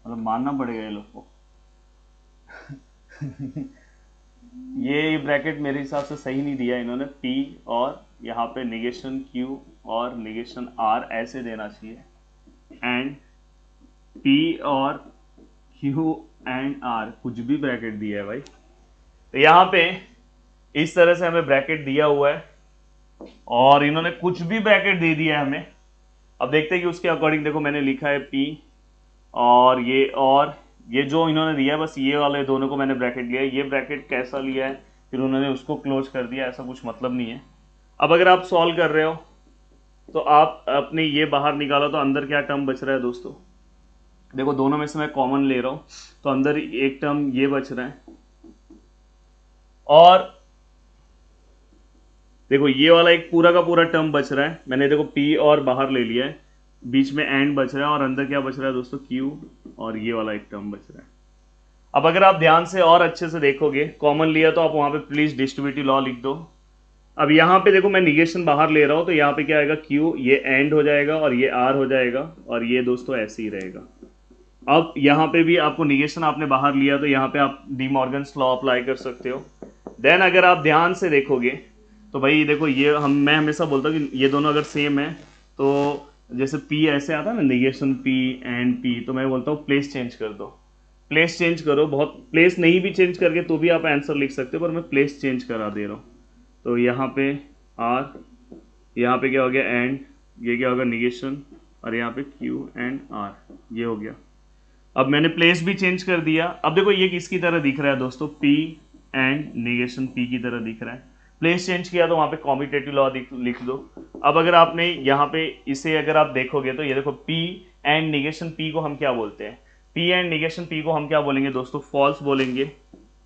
मतलब मानना पड़ेगा ये लोग को। ये ब्रैकेट मेरे हिसाब से सही नहीं दिया इन्होंने। P और यहाँ पे निगेशन Q और निगेशन R ऐसे देना चाहिए एंड P और Q एंड R कुछ भी ब्रैकेट दिया है भाई। तो यहाँ पे इस तरह से हमें ब्रैकेट दिया हुआ है और इन्होंने कुछ भी ब्रैकेट दे दिया है हमें। अब देखते हैं कि उसके अकॉर्डिंग देखो मैंने लिखा है P और ये जो इन्होंने दिया है बस ये वाले दोनों को मैंने ब्रैकेट लिया है। ये ब्रैकेट कैसा लिया है फिर उन्होंने उसको क्लोज कर दिया, ऐसा कुछ मतलब नहीं है। अब अगर आप सॉल्व कर रहे हो तो आप अपने ये बाहर निकालो तो अंदर क्या टर्म बच रहा है दोस्तों। देखो दोनों में से मैं कॉमन ले रहा हूं तो अंदर एक टर्म ये बच रहा है और देखो ये वाला एक पूरा का पूरा टर्म बच रहा है। मैंने देखो P और बाहर ले लिया है, बीच में एंड बच रहा है और अंदर क्या बच रहा है दोस्तों, Q और ये वाला एक टर्म बच रहा है। अब अगर आप ध्यान से और अच्छे से देखोगे, कॉमन लिया तो आप वहां पे प्लीज डिस्ट्रीब्यूटिव लॉ लिख दो। अब यहाँ पे देखो मैं निगेशन बाहर ले रहा हूं तो यहाँ पे क्या आएगा, Q ये एंड हो जाएगा और ये R हो जाएगा और ये दोस्तों ऐसे ही रहेगा। अब यहाँ पे भी आपको निगेशन आपने बाहर लिया तो यहाँ पे आप डी मॉर्गन्स लॉ अप्लाई कर सकते हो। देन अगर आप ध्यान से देखोगे तो भाई देखो ये मैं हमेशा बोलता हूँ कि ये दोनों अगर सेम है तो जैसे P ऐसे आता है ना, निगेशन P एंड P, तो मैं बोलता हूँ प्लेस चेंज कर दो। प्लेस चेंज करो, बहुत प्लेस नहीं भी चेंज करके तो भी आप आंसर लिख सकते हो, पर मैं प्लेस चेंज करा दे रहा हूँ। तो यहाँ पे R, यहाँ पे क्या हो गया एंड, ये क्या होगा निगेशन और यहाँ पे Q एंड R, ये हो गया। अब मैंने प्लेस भी चेंज कर दिया। अब देखो ये किसकी तरह दिख रहा है दोस्तों, P एंड निगेशन P की तरह दिख रहा है। प्लेस चेंज किया तो वहां पे कॉम्यूटेटिव लॉ लिख दो। अब अगर आपने यहाँ पे इसे अगर आप देखोगे तो ये देखो P एंड निगेशन P को हम क्या बोलते हैं, P एंड निगेशन P को हम क्या बोलेंगे दोस्तों, फॉल्स बोलेंगे।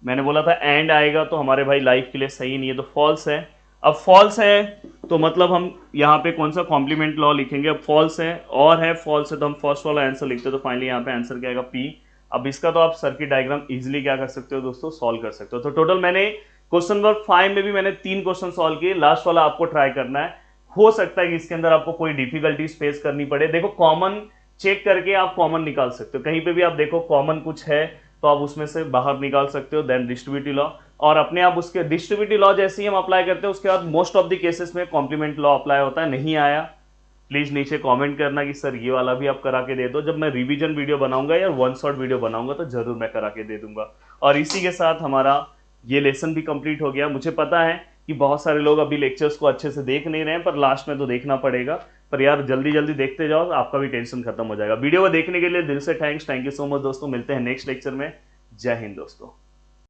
मैंने बोला था एंड आएगा तो हमारे भाई लाइफ के लिए सही नहीं है, तो फॉल्स है। अब फॉल्स है तो मतलब हम यहाँ पे कौन सा कॉम्प्लीमेंट लॉ लिखेंगे। अब फॉल्स है और है फॉल्स है तो हम फर्स्ट वाला आंसर लिखते हैं। तो फाइनली यहाँ पे आंसर क्या आएगा, P। अब इसका तो आप सर्किट डायग्राम इजीली क्या कर सकते हो दोस्तों, सॉल्व कर सकते हो। तो टोटल मैंने क्वेश्चन नंबर 5 में भी मैंने 3 क्वेश्चन सॉल्व किए। लास्ट वाला आपको ट्राई करना है। हो सकता है कि इसके अंदर आपको कोई डिफिकल्टीज फेस करनी पड़े। देखो कॉमन चेक करके आप कॉमन निकाल सकते हो। कहीं पे भी आप देखो कॉमन कुछ है तो आप उसमें से बाहर निकाल सकते हो। देन डिस्ट्रीब्यूटिव लॉ, और अपने आप उसके डिस्ट्रीब्यूटिव लॉ जैसे ही हम अप्लाई करते हैं उसके बाद मोस्ट ऑफ द केसेस में कॉम्प्लीमेंट लॉ अप्लाई होता है। नहीं आया प्लीज नीचे कमेंट करना कि सर ये वाला भी आप करा के दे दो। जब मैं रिवीजन वीडियो बनाऊंगा या वन शॉट वीडियो बनाऊंगा तो जरूर मैं करा के दे दूंगा। और इसी के साथ हमारा ये लेसन भी कंप्लीट हो गया। मुझे पता है कि बहुत सारे लोग अभी लेक्चर्स को अच्छे से देख नहीं रहे हैं, पर लास्ट में तो देखना पड़ेगा। पर यार जल्दी जल्दी देखते जाओ, आपका भी टेंशन खत्म हो जाएगा। वीडियो को देखने के लिए दिल से थैंक यू सो मच दोस्तों। मिलते हैं नेक्स्ट लेक्चर में। जय हिंद दोस्तों।